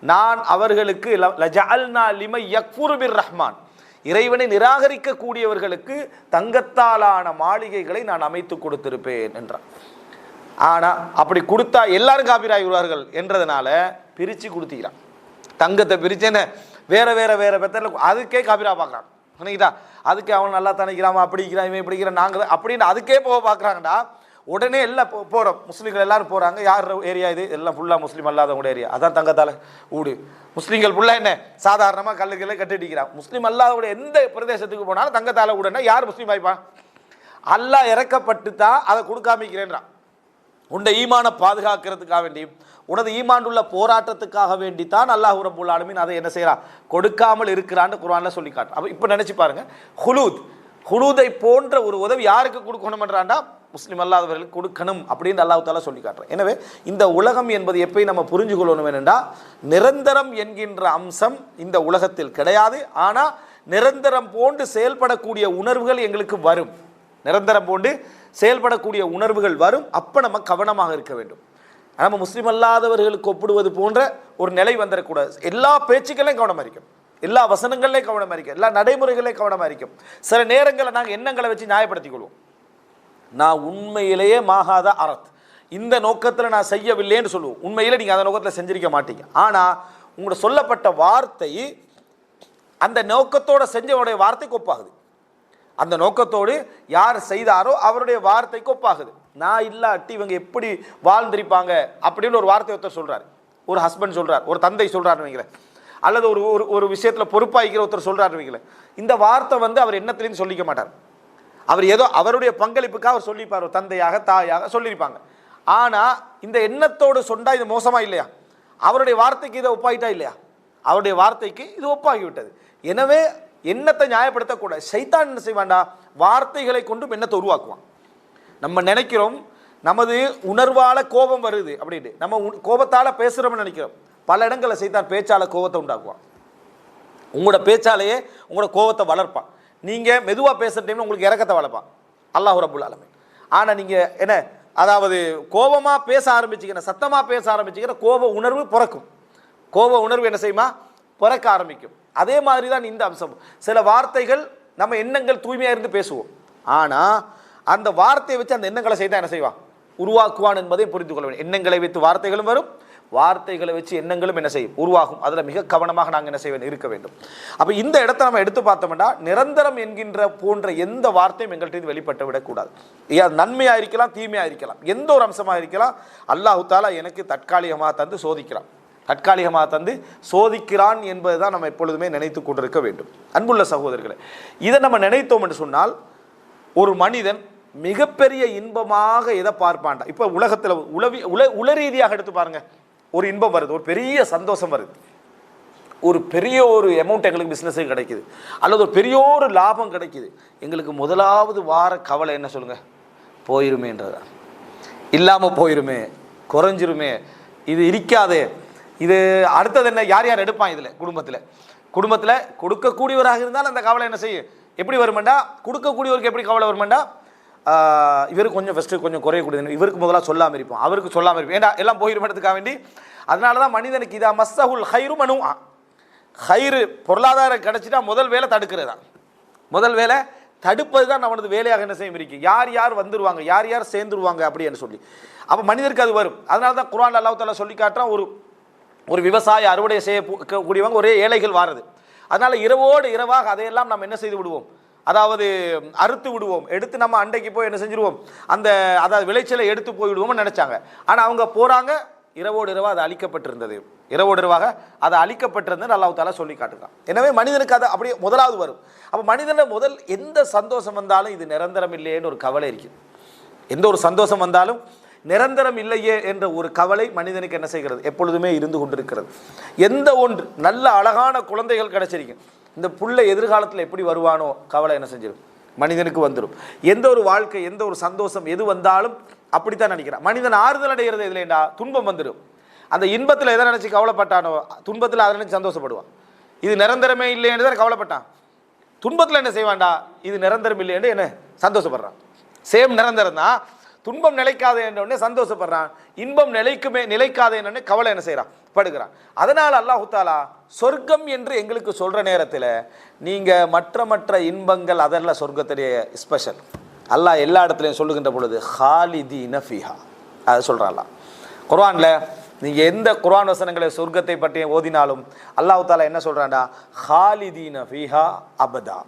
நான் அவர்களுக்கு லஜஅல்னா லிமை யக்ஃபுரு பிர் ரஹ்மான் இறைவனை நிராகரிக்க கூடியவர்களுக்கு தங்கத்தாலான மாளிகைகளை நான் அமைத்து கொடுத்திருப்பேன் என்றான். ஆனால் அப்படி கொடுத்தா எல்லாரும் காபிராகி விடுவார்கள் என்றதுனால பிரித்து கொடுத்திக்கிறான். தங்கத்தை பிரிச்சேன்னு வேற வேற வேற பெத்தரில் அதுக்கே காபிரா பார்க்குறான். சொன்னீங்கடா அதுக்கே அவன் நல்லா தனிக்கிறான், அப்படி இருக்கிறான், இவன் இப்படிக்கிறான், நாங்கள் அப்படின்னு அதுக்கே போக பார்க்குறாங்கடா. உடனே எல்லாம் போகிறோம், முஸ்லீம்கள் எல்லாரும் போகிறாங்க. யார் ஏரியா இது? எல்லாம் ஃபுல்லாக முஸ்லீம் அல்லாதவங்களோட ஏரியா. அதான் தங்கத்தால் ஊடு. முஸ்லீம்கள் ஃபுல்லாக என்ன சாதாரணமாக கல்லுகளை கட்டிடிக்கிறான். முஸ்லீம் அல்லாதோட எந்த பிரதேசத்துக்கு போனாலும் தங்கத்தால் ஊடுன்னா யார் முஸ்லீம் ஆயிப்பான்? அல்லாஹ் இறக்கப்பட்டு தான் அதை கொடுக்காமிக்கிறேன்றான். உன்னை ஈமான பாதுகாக்கிறதுக்காக வேண்டி, உனது ஈமான் உள்ள போராட்டத்துக்காக வேண்டித்தான் அல்லாஹ் ரப்பல் ஆலமீன் அதை என்ன செய்யறான்? கொடுக்காமல் இருக்கிறான்னு குர்ஆன்ல சொல்லி காட்டுறான். அப்போ இப்போ நினைச்சு பாருங்க, ஹுலூதை போன்ற ஒரு உதவி யாருக்கு கொடுக்கணும்ன்றாண்டா முஸ்லீம் அல்லாதவர்களுக்கு கொடுக்கணும் அப்படின்னு அல்லாஹ் தஆலா சொல்லி காட்டுறான். எனவே இந்த உலகம் என்பது எப்பயும் நம்ம புரிஞ்சு கொள்ளணும் என்னென்றா, நிரந்தரம் என்கின்ற அம்சம் இந்த உலகத்தில் கிடையாது. ஆனால் நிரந்தரம் போன்று செயல்படக்கூடிய உணர்வுகள் எங்களுக்கு வரும். நிரந்தரம் போன்று செயல்படக்கூடிய உணர்வுகள் வரும். அப்போ நம்ம கவனமாக இருக்க வேண்டும். நம்ம முஸ்லீம் அல்லாதவர்களுக்கு ஒப்பிடுவது போன்ற ஒரு நிலை வந்துடக்கூடாது. எல்லா பேச்சுக்களையும் கவனமாக இருக்கும், எல்லா வசனங்களையும் கவனமாக இருக்கும், எல்லா நடைமுறைகளையும் கவனமாக இருக்கும். சில நேரங்களில் நாங்கள் எண்ணங்களை வச்சு நியாயப்படுத்திக் கொள்வோம். நான் உண்மையிலேயே மாகாத அறத் இந்த நோக்கத்தில் நான் செய்யவில்லைன்னு சொல்லுவோம். உண்மையிலே நீங்கள் அந்த நோக்கத்தில் செஞ்சிருக்க மாட்டீங்க. ஆனால் உங்களோட சொல்லப்பட்ட வார்த்தை அந்த நோக்கத்தோடு செஞ்சவருடைய வார்த்தைக்கு ஒப்பாகுது. அந்த நோக்கத்தோடு யார் செய்தாரோ அவருடைய வார்த்தைக்கு ஒப்பாகுது. நான் இல்லாட்டி இவங்க எப்படி வாழ்ந்திருப்பாங்க அப்படின்னு ஒரு வார்த்தை ஒருத்தர் சொல்கிறார், ஒரு ஹஸ்பண்ட் சொல்கிறார், ஒரு தந்தை சொல்கிறாருன்னு வைங்களேன், அல்லது ஒரு ஒரு விஷயத்தில் பொறுப்பாகிக்கிற ஒருத்தர் சொல்கிறாருன்னு வைங்களேன். இந்த வார்த்தை அவர் எண்ணத்துலேருந்து சொல்லிக்க மாட்டார். அவர் ஏதோ அவருடைய பங்களிப்புக்காக அவர் சொல்லிப்பார், தந்தையாக தாயாக சொல்லியிருப்பாங்க. ஆனால் இந்த எண்ணத்தோடு சொன்னால் இது மோசமா இல்லையா? அவருடைய வார்த்தைக்கு இதை ஒப்பாகிட்டா இல்லையா? அவருடைய வார்த்தைக்கு இது ஒப்பாகிவிட்டது. எனவே எண்ணத்தை நியாயப்படுத்தக்கூடாது. சைத்தான் என்ன செய்வான்டா? வார்த்தைகளை கொண்டு எண்ணத்தை உருவாக்குவான். நம்ம நினைக்கிறோம் நமது உணர்வால கோபம் வருது அப்படின்னு, நம்ம கோபத்தால் பேசுகிறோம்னு நினைக்கிறோம். பல இடங்களில் சைத்தான் பேச்சால கோபத்தை உண்டாக்குவான். உங்களோட பேச்சாலேயே உங்களோட கோபத்தை வளர்ப்பான். நீங்கள் மெதுவாக பேசுகிற டைமில் உங்களுக்கு இறக்கத்தை வளர்ப்பான் அல்லாஹ் ரப்புல் ஆலமீன். ஆனால் நீங்கள் என்ன, அதாவது கோபமாக பேச ஆரம்பிச்சிக்கிற, சத்தமாக பேச ஆரம்பிச்சிக்கிற கோப உணர்வு பிறக்கும். கோப உணர்வு என்ன செய்யுமா? பிறக்க ஆரம்பிக்கும். அதே மாதிரி தான் இந்த அம்சம். சில வார்த்தைகள் நம்ம எண்ணங்கள் தூய்மையாக இருந்து பேசுவோம், ஆனால் அந்த வார்த்தையை வச்சு அந்த எண்ணங்களை செய்தால் என்ன செய்வான்? உருவாக்குவான் என்பதை புரிந்து கொள்ள வேண்டும். எண்ணங்களை வைத்து வார்த்தைகளும் வரும், வார்த்தைகளை வச்சு எண்ணங்களும் என்ன செய்யும்? உருவாகும். அதில் மிக கவனமாக நாங்கள் என்ன செய்ய இருக்க வேண்டும். அப்போ இந்த இடத்த நம்ம எடுத்து பார்த்தோம்னா, நிரந்தரம் என்கின்ற போன்ற எந்த வார்த்தையும் எங்கள்கிட்ட வெளிப்பட்டு விடக்கூடாது. அது நன்மையாக இருக்கலாம், தீமையாக இருக்கலாம், எந்த ஒரு அம்சமாக இருக்கலாம். அல்லாஹ் தஆலா எனக்கு தற்காலிகமாக தந்து சோதிக்கிறான், தற்காலிகமாக தந்து சோதிக்கிறான் என்பது தான் நம்ம எப்பொழுதுமே நினைத்து கொண்டிருக்க வேண்டும். அன்புள்ள சகோதரர்களே, இதை நம்ம நினைத்தோம் என்று சொன்னால் ஒரு மனிதன் மிகப்பெரிய இன்பமாக எதை பார்ப்பான்டா? இப்போ உலகத்தில் உள ரீதியாக எடுத்து பாருங்க, ஒரு இன்பம் வருது, ஒரு பெரிய சந்தோஷம் வருது, ஒரு பெரிய ஒரு அமௌண்ட் எங்களுக்கு பிஸ்னஸுக்கு கிடைக்குது, அல்லது ஒரு பெரிய ஒரு லாபம் கிடைக்குது. எங்களுக்கு முதலாவது வார கவலை என்ன சொல்லுங்க? போயிருமேன்றதான். இல்லாமல் போயிருமே, குறைஞ்சிருமே, இது இருக்காதே, இது அடுத்தது என்ன? யார் யார் எடுப்பான் இதில்? குடும்பத்தில் கொடுக்கக்கூடியவராக இருந்தால் அந்த கவலை என்ன செய்யும்? எப்படி வருமெண்டா? கொடுக்கக்கூடியவருக்கு எப்படி கவலை வருமெண்டா? இவருக்கு கொஞ்சம் ஃபஸ்ட்டு கொஞ்சம் குறையக்கூடியது, இவருக்கு முதலாக சொல்லாமல் இருப்போம், அவருக்கு சொல்லாமல் இருப்போம். ஏண்டா எல்லாம் போயிருமன்றதுக்காக வேண்டி. அதனால தான் மனிதனுக்கு இதா மஸ்ஸஹுல் ஹைரு மனுஆ, ஹைரு பொருளாதாரம் கிடைச்சிட்டா முதல் வேலை தடுக்கிறது தான். முதல் வேலை தடுப்பது தான் நம்மளது வேலையாக என்ன செய்யும் இருக்கு. யார் யார் வந்துடுவாங்க, யார் யார் சேர்ந்துருவாங்க அப்படின்னு சொல்லி. அப்போ மனிதருக்கு அது வரும். அதனால தான் குர்ஆன் அல்லாஹ் தஆலா சொல்லி காட்டுறான், ஒரு விவசாய அறுவடை செய்யக்கூடியவங்க ஒரே ஏழைகள் வாருது. அதனால் இரவோடு இரவாக அதையெல்லாம் நம்ம என்ன செய்து விடுவோம்? அதாவது அறுத்து விடுவோம், எடுத்து நம்ம அண்டைக்கு போய் என்ன செஞ்சுருவோம்? அதாவது விளைச்சலை எடுத்து போய்விடுவோம்னு நினச்சாங்க. ஆனால் அவங்க போகிறாங்க, இரவோடு இரவாக அது அழிக்கப்பட்டிருந்தது, இரவோடு இரவாக அது அழிக்கப்பட்டிருந்தது அல்லாஹ் தஆலா சொல்லி காட்டுறான். எனவே மனிதனுக்கு அது அப்படியே முதலாவது வரும். அப்போ மனிதனை முதல் எந்த சந்தோஷம் வந்தாலும் இது நிரந்தரம் இல்லையேன்னு ஒரு கவலை இருக்குது. எந்த ஒரு சந்தோஷம் வந்தாலும் நிரந்தரம் இல்லையே என்ற ஒரு கவலை மனிதனுக்கு என்ன செய்கிறது? எப்பொழுதுமே இருந்து கொண்டிருக்கிறது. எந்த ஒன்று நல்ல அழகான குழந்தைகள் கிடைச்சிருக்கும், இந்த புள்ள எதிர்காலத்தில் எப்படி வருவானோ கவலை என்ன செஞ்சிடும்? மனிதனுக்கு வந்துடும். எந்த ஒரு வாழ்க்கை, எந்த ஒரு சந்தோஷம் எது வந்தாலும் அப்படித்தான் நினைக்கிறான். மனிதன் ஆறுதல் அடைகிறது எதுலேண்டா? துன்பம் வந்துடும். அந்த இன்பத்தில் எதை நினச்சி கவலைப்பட்டானோ துன்பத்தில் அதை நினச்சி சந்தோஷப்படுவான். இது நிரந்தரமே இல்லைன்னு தான் கவலைப்பட்டான். துன்பத்தில் என்ன செய்வான்டா? இது நிரந்தரம் இல்லைன்னு என்ன சந்தோஷப்படுறான். சேம் நிரந்தரம் தான், துன்பம் நிலைக்காது என்றோடனே சந்தோஷப்படுறான், இன்பம் நிலைக்காது என்னன்னு கவலை என்ன செய்கிறான்? படுகிறான். அதனால் அல்லாஹ் தஆலா சொர்க்கம் என்று எங்களுக்கு சொல்கிற நேரத்தில் நீங்கள் மற்ற இன்பங்கள் அதெல்லாம் சொர்க்கத்துடைய ஸ்பெஷல். அல்லாஹ் எல்லா இடத்துலையும் சொல்லுகின்ற பொழுது ஹாலிதீன ஃபீஹா அதை சொல்கிறான். குர்ஆனில் நீங்கள் எந்த குர்ஆன் வசனங்களை சொர்க்கத்தை பற்றி ஓதினாலும் அல்லாஹ் தஆலா என்ன சொல்கிறான்டா? ஹாலிதீன ஃபீஹா அபதா,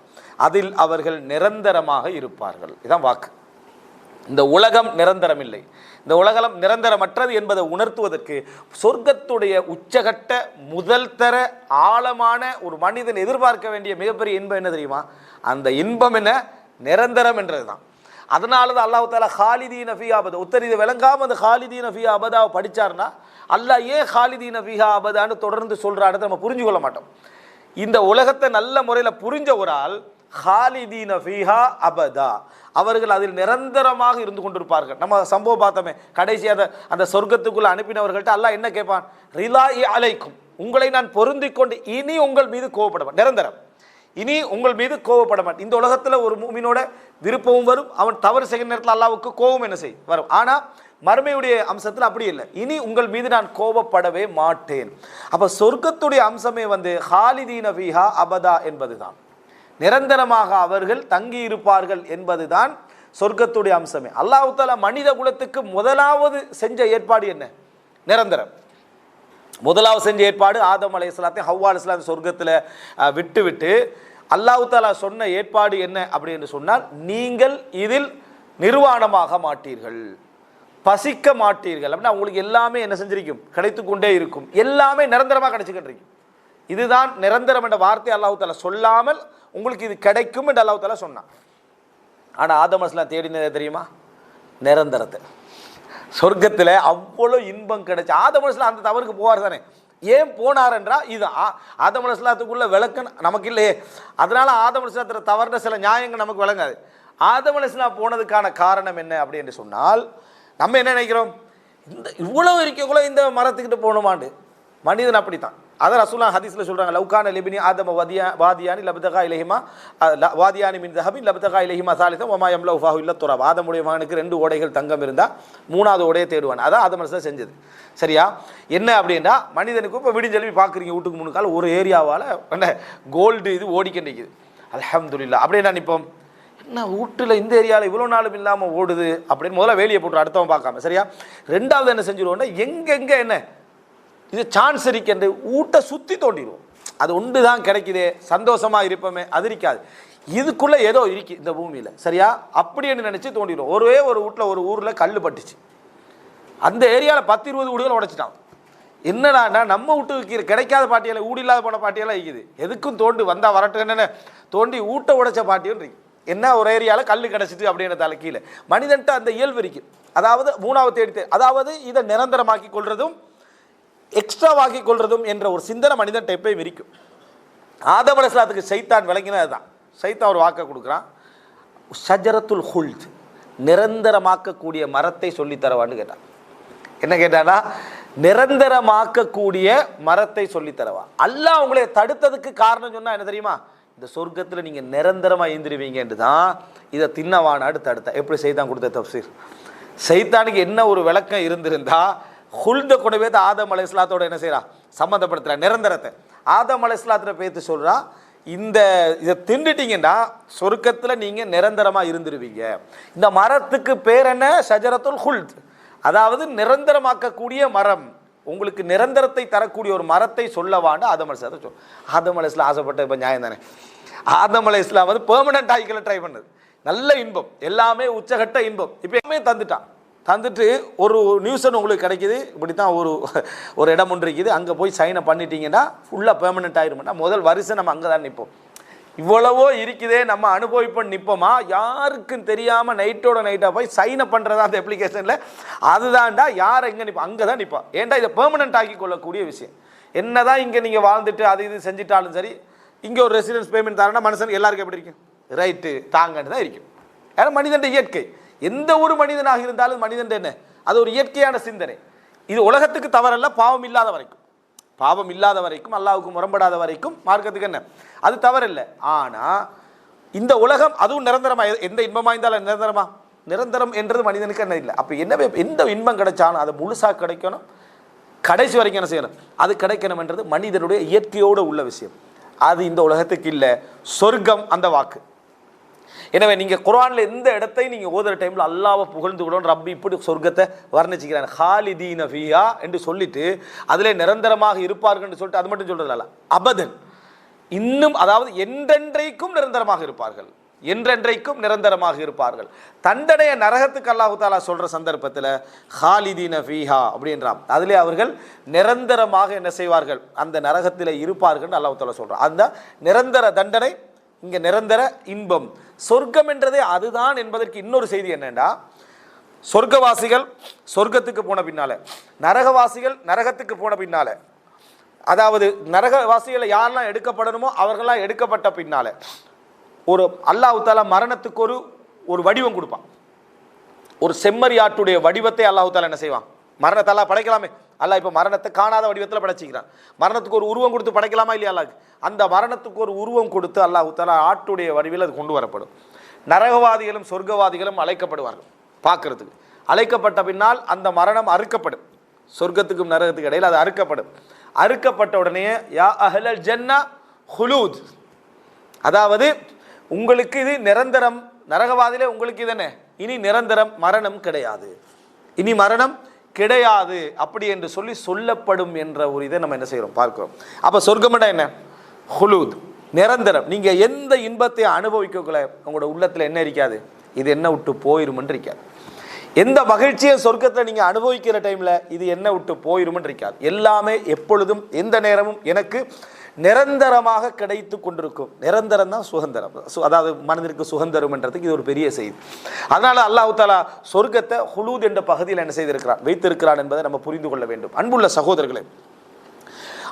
அதில் அவர்கள் நிரந்தரமாக இருப்பார்கள். இதுதான் வாக்கு. இந்த உலகம் நிரந்தரம் இல்லை, இந்த உலகம் நிரந்தரமற்றது என்பதை உணர்த்துவதற்கு சொர்க்கத்துடைய உச்சகட்ட முதல் தர ஆழமான ஒரு மனிதன் எதிர்பார்க்க வேண்டிய மிகப்பெரிய இன்பம் என்ன தெரியுமா? அந்த இன்பம் என்ன? நிரந்தரம் என்றது தான். அதனால தான் அல்லாஹ் தஆலா ஹாலிதீன ஃபீஹா அபதா, உத்தர் இது விளங்காம அந்த ஹாலிதீன ஃபீஹா அபதாவை படிச்சார்னா அல்லாஹ் ஏன் ஹாலிதீன ஃபீஹா அபதான்னு தொடர்ந்து சொல்றான்னு நம்ம புரிஞ்சு கொள்ள மாட்டோம். இந்த உலகத்தை நல்ல முறையில் புரிஞ்ச ஒரு ஆள் ஹாலிதீன ஃபீஹா அபதா, அவர்கள் அதில் நிரந்தரமாக இருந்து கொண்டிருப்பார்கள். நம்ம சம்பவம் பார்த்தோமே, கடைசி அந்த சொர்க்கத்துக்குள்ள அனுப்பினவர்கள்ட்ட அல்லாஹ் என்ன கேட்பான்? ரிலாஇ அலைக்கும், உங்களை நான் பொருந்திக் கொண்டு இனி உங்கள் மீது கோவப்பட நிரந்தரம், இனி உங்கள் மீது கோவப்பட மாட்டேன். இந்த உலகத்தில் ஒரு மூமினோட விருப்பமும் வரும், அவன் தவறு செய்கிற நேரத்தில் அல்லாஹ்வுக்கு கோபம் என்ன செய்யும்? வரும். ஆனால் மறுமையுடைய அம்சத்தில் அப்படி இல்லை, இனி உங்கள் மீது நான் கோபப்படவே மாட்டேன். அப்போ சொர்க்கத்துடைய அம்சமே ஹாலிதீன ஃபீஹா அபதா என்பதுதான், நிரந்தரமாக அவர்கள் தங்கி இருப்பார்கள் என்பதுதான் சொர்க்கத்துடைய அம்சமே. அல்லாஹ் தஆலா மனித குலத்துக்கு முதலாவது செஞ்ச ஏற்பாடு என்ன? நிரந்தரம். முதலாவது செஞ்ச ஏற்பாடு ஆதம் அலைஹிஸ்ஸலாத்தையும் ஹவ்வா அலைஹிஸ்ஸலாம் சொர்க்கத்தில் விட்டு அல்லாஹ் தஆலா சொன்ன ஏற்பாடு என்ன அப்படி என்று சொன்னால், நீங்கள் இதில் நிர்வாணமாக மாட்டீர்கள், பசிக்க மாட்டீர்கள். அப்படின்னா உங்களுக்கு எல்லாமே என்ன செஞ்சிருக்கும்? கிடைத்து கொண்டே இருக்கும், எல்லாமே நிரந்தரமாக கிடைச்சிக்கிட்டு இருக்கும். இதுதான் நிரந்தரம் என்ற வார்த்தை அல்லாஹ் தஆலா சொல்லாமல் உங்களுக்கு இது கிடைக்கும் என்று அல்லாஹ் தஆலா சொன்னான். ஆனால் ஆதம் அலைஹிஸ்ஸலாம் தேடினதே தெரியுமா? நிரந்தரத்தை. சொர்க்கத்தில் அவ்வளோ இன்பம் கிடைச்சி ஆதம் அலைஹிஸ்ஸலாம் அந்த தவறுக்கு போவார் தானே. ஏன் போனார் என்றால் இது ஆதம் அலைஹிஸ்ஸலாத்துக்குள்ள விளக்கம் நமக்கு இல்லையே, அதனால ஆதம் அலைஹிஸ்ஸலாத்துல தவறுன சில நியாயங்கள் நமக்கு விளங்காது. ஆதம் அலைஹிஸ்ஸலாம் போனதுக்கான காரணம் என்ன அப்படி என்று சொன்னால், நம்ம என்ன நினைக்கிறோம்? இந்த இவ்வளவு இருக்கக்குள்ள இந்த மரத்துக்கிட்ட போகணுமாண்டு. மனிதன் அப்படித்தான். அதான் ரசூலுல்லாஹ் ஹதீஸில் சொல்கிறாங்க, லவ்கான லிபினி ஆதம வாதியானி லப்தகா இலைஹிமா வாதியானி மின் தஹபின் லப்தகா இலைஹிமா சாலிசம் வமா யம்லவு ஃபஹு இல்ல துராப். ஆதமுடைய மகனுக்கு 2 ஓடைகள் தங்கம் இருந்தால் 3வது ஓடையை தேடுவான். அதான் ஆதம் அலைஹிஸ்ஸலாம் செஞ்சது. சரியா? என்ன அப்படின்னா, மனிதனுக்கு இப்போ விடிஞ்செழுப்பி பார்க்குறீங்க, வீட்டுக்கு முன்னுக்கால் ஒரு ஏரியாவால் என்ன கோல்டு இது ஓடிக்கிட்டு அல்ஹம்துலில்லாஹ். அப்படின்னா நிற்போம், என்ன வீட்டில் இந்த ஏரியாவில் இவ்வளோ நாளும் இல்லாமல் ஓடுது அப்படின்னு முதல்ல வேலையை போட்டு அடுத்தவன் பார்க்காம. சரியா? ரெண்டாவது என்ன செஞ்சுருவோம்னா, எங்கெங்கே என்ன இது சான்ஸ் இருக்கின்ற ஊட்ட சுற்றி தோண்டிடுவோம். அது ஒன்று தான் கிடைக்குதே, சந்தோஷமாக இருப்போமே, அது இருக்காது. இதுக்குள்ளே ஏதோ இருக்கு இந்த பூமியில். சரியா? அப்படின்னு நினச்சி தோண்டிடுவோம். ஒரு வீட்டில் ஒரு ஊரில் கல் பட்டுச்சு, அந்த ஏரியாவில் 10-20 வீடுகள் உடைச்சிட்டான். என்னடான்னா, நம்ம வீட்டுக்கு கிடைக்காத பாட்டியால் ஊடு இல்லாத போன பாட்டியெல்லாம் இருக்குது, எதுக்கும் தோண்டி வந்தால் வரட்டு என்னென்ன தோண்டி ஊட்ட உடைச்ச பாட்டியும் இருக்கு. என்ன ஒரு ஏரியாவில் கல் கிடச்சிட்டு அப்படின்றதால கீழே மனிதன்ட்ட அந்த இயல்பு இருக்கு. அதாவது 3வது தேடி, அதாவது இதை நிரந்தரமாக்கி கொள்றதும் எக்ஸ்ட்ராவாக்கி கொள்றதும் என்ற ஒரு சிந்தனை மனிதன் எப்பயும் இருக்கும். ஆதம் அலைஹிஸ்ஸலாத்துக்கு சைத்தான் விளங்கினது தான். சைத்தான் ஒரு வாக்கை கொடுக்குறான், ஷஜரத்துல் ஹுல்த், நிரந்தரமாக்கக்கூடிய மரத்தை சொல்லித்தரவான்னு கேட்டான். என்ன கேட்டானா, நிரந்தரமாக்கக்கூடிய மரத்தை சொல்லித்தரவா. அல்லாஹ் உங்களை தடுத்ததுக்கு காரணம் சொன்னா என்ன தெரியுமா? இந்த சொர்க்கத்தில் நீங்கள் நிரந்தரமாக எழுந்திருவீங்கன்னு தான் இதை தின்னவானாடு தடுத்தா. எப்படி சைத்தான் கொடுத்த தப்சீர்? சைத்தானுக்கு என்ன ஒரு விளக்கம் இருந்திருந்தா, ஹுல்த கூடவே ஆதம் அலைஹிஸ்ஸலாத்தோட என்ன செய்யறா சம்மந்தப்படுத்துறா நிரந்தரத்தை. ஆதம் அலைஹிஸ்ஸலாத்துல பேத்து சொல்றா, இதை திண்டுட்டீங்கன்னா சொர்க்கத்தில் நீங்கள் நிரந்தரமாக இருந்துருவீங்க. இந்த மரத்துக்கு பேர் என்ன? ஷஜரத்துல் ஹுல்த், அதாவது நிரந்தரமாக்கக்கூடிய மரம். உங்களுக்கு நிரந்தரத்தை தரக்கூடிய ஒரு மரத்தை சொல்லவான்னு ஆதம் அலைஹிஸ்ஸலாம் சொல். ஆதம் அலைஹிஸ்ஸலாம் ஆசைப்பட்ட இப்போ நியாயம் தானே. ஆதம் அலைஹிஸ்ஸலாம் பெர்மனன்ட் ஆகிக்கல ட்ரை பண்ணது, நல்ல இன்பம், எல்லாமே உச்சகட்ட இன்பம். இப்போ எல்லாமே தந்துட்டு ஒரு நியூஸ் உங்களுக்கு கிடைக்கிது, இப்படி தான் ஒரு இடம் ஒன்று இருக்குது, அங்கே போய் சைனை பண்ணிட்டீங்கன்னா ஃபுல்லாக பெர்மனெண்ட் ஆகிருமெண்டா முதல் வருஷம் நம்ம அங்கே தான் நிற்போம். இவ்வளவோ இருக்குதே, நம்ம அனுபவிப்போம் நிற்போமா? யாருக்கும் தெரியாமல் நைட்டோட நைட்டாக போய் சைனை பண்ணுறதா அந்த அப்ளிகேஷனில், அதுதான்டா யார் எங்கே நிற்போம் அங்கே தான் நிற்போம். ஏன்டா இதை பெர்மனெண்ட் ஆக்கி கொள்ளக்கூடிய விஷயம். என்ன தான் இங்கே நீங்கள் வாழ்ந்துட்டு அது இது செஞ்சிட்டாலும் சரி, இங்கே ஒரு ரெசிடென்ஸ் பேமெண்ட் தரேன்னா மனுஷன் எல்லாருக்கும் எப்படி இருக்கும்? ரைட்டு தாங்கன்னு தான் இருக்கும். ஏன்னா மனிதன் இயற்கை, எந்த ஒரு மனிதனாக இருந்தாலும் மனிதன் என்ன, அது ஒரு இயற்கையான சிந்தனை. இது உலகத்துக்கு தவறல்ல, பாவம் இல்லாத வரைக்கும் அல்லாஹ்வுக்கு முரண்படாத வரைக்கும் மார்க்கத்துக்கு என்ன அது தவறில்லை. ஆனால் இந்த உலகம் அதுவும் நிரந்தரமா, எந்த இன்பமாக இருந்தாலும் நிரந்தரம் என்றது மனிதனுக்கு என்ன இல்லை. அப்போ என்ன, எந்த இன்பம் கிடைச்சாலும் அதை முழுசாக கிடைக்கணும், கடைசி வரைக்கும் என்ன செய்யணும், அது கிடைக்கணும் என்றது மனிதனுடைய இயற்கையோடு உள்ள விஷயம். அது இந்த உலகத்துக்கு இல்லை. சொர்க்கம் அந்த வாக்கு. எனவே நீங்கள் குர்ஆனில் எந்த இடத்தையும் நீங்கள் ஓதுற டைமில் அல்லாஹ்வை புகழ்ந்து விடணும். ரப்பி இப்படி சொர்க்கத்தை வர்ணிச்சுக்கிறான், ஹாலிதீன ஃபீஹா என்று சொல்லிட்டு அதிலே நிரந்தரமாக இருப்பார்கள் என்று சொல்லிட்டு அது மட்டும் சொல்றதுனால அபதன், இன்னும் அதாவது என்றென்றைக்கும் நிரந்தரமாக இருப்பார்கள். என்றென்றைக்கும் நிரந்தரமாக இருப்பார்கள். தண்டனைய நரகத்துக்கு அல்லாஹ் தஆலா சொல்ற சந்தர்ப்பத்தில் ஹாலிதீன ஃபீஹா அப்படின்றான். அதிலே அவர்கள் நிரந்தரமாக என்ன செய்வார்கள், அந்த நரகத்தில் இருப்பார்கள் அல்லாஹ் தஆலா சொல்றான். அந்த நிரந்தர தண்டனை இங்கே நிரந்தர இன்பம். சொர்க்கம் என்றதே அதுதான் என்பதற்கு இன்னொரு செய்தி என்னன்னா, சொர்க்கவாசிகள் சொர்க்கத்துக்கு போன பின்னால, நரகவாசிகள் நரகத்துக்கு போன பின்னால, அதாவது நரகவாசிகளை யாரெல்லாம் எடுக்கப்படணுமோ அவர்களாம் எடுக்கப்பட்ட பின்னால ஒரு அல்லாஹ் தஆலா மரணத்துக்கு ஒரு வடிவம் கொடுப்பான். ஒரு செம்மறியாட்டுடைய வடிவத்தை அல்லாஹ் தஆலா என்ன செய்வான், மரணத்தை அல்லாஹ் படைக்கலாமே, அல்லாஹ் இப்போ மரணத்தை காணாத வடிவத்தில் படைச்சிக்கிறான். மரணத்துக்கு ஒரு உருவம் கொடுத்து படைக்கலாமா இல்லையா அல்லாஹ்? அந்த மரணத்துக்கு ஒரு உருவம் கொடுத்து அல்லாஹ் தஆலா ஆட்டுடைய வடிவில் அது கொண்டு வரப்படும். நரகவாதிகளும் சொர்க்கவாதிகளும் அழைக்கப்படுவார்கள் பார்க்கறதுக்கு. அழைக்கப்பட்ட பின்னால் அந்த மரணம் அறுக்கப்படும். சொர்க்கத்துக்கும் நரகத்துக்கு இடையில் அது அறுக்கப்படும். அறுக்கப்பட்ட உடனே யா அஹ்லல் ஜன்னா ஹுலூத், அதாவது உங்களுக்கு இது நிரந்தரம், நரகவாதியிலே உங்களுக்கு இது என்ன, இனி நிரந்தரம், மரணம் கிடையாது, இனி மரணம் கிடையாது அப்படி என்று சொல்லப்படும் என்ற ஒரு இதை நம்ம என்ன செய்கிறோம் பார்க்கிறோம். அப்போ சொர்க்கம்னா என்ன, ஹுலூத், நிரந்தரம். நீங்கள் எந்த இன்பத்தை அனுபவிக்கக்குள்ள உங்களோட உள்ளத்தில் என்ன இருக்காது, இது என்ன விட்டு போயிருமென்று இருக்காது. எந்த மகிழ்ச்சியை சொர்க்கத்தில் நீங்கள் அனுபவிக்கிற டைமில் இது என்ன விட்டு போயிருமென்று இருக்காது. எல்லாமே எப்பொழுதும் எந்த நேரமும் எனக்கு நிரந்தரமாக கிடைத்து கொண்டிருக்கும். நிரந்தரம் தான் சுதந்திரம், அதாவது மனதிற்கு சுதந்திரம் என்றதுக்கு இது ஒரு பெரிய செய்தி. அதனால அல்லாஹ் தஆலா சொர்க்கத்தை ஹுலூத் என்ற பகுதியில் என்ன செய்திருக்கிறான், வைத்திருக்கிறான் என்பதை நம்ம புரிந்து கொள்ள வேண்டும். அன்புள்ள சகோதரர்களே,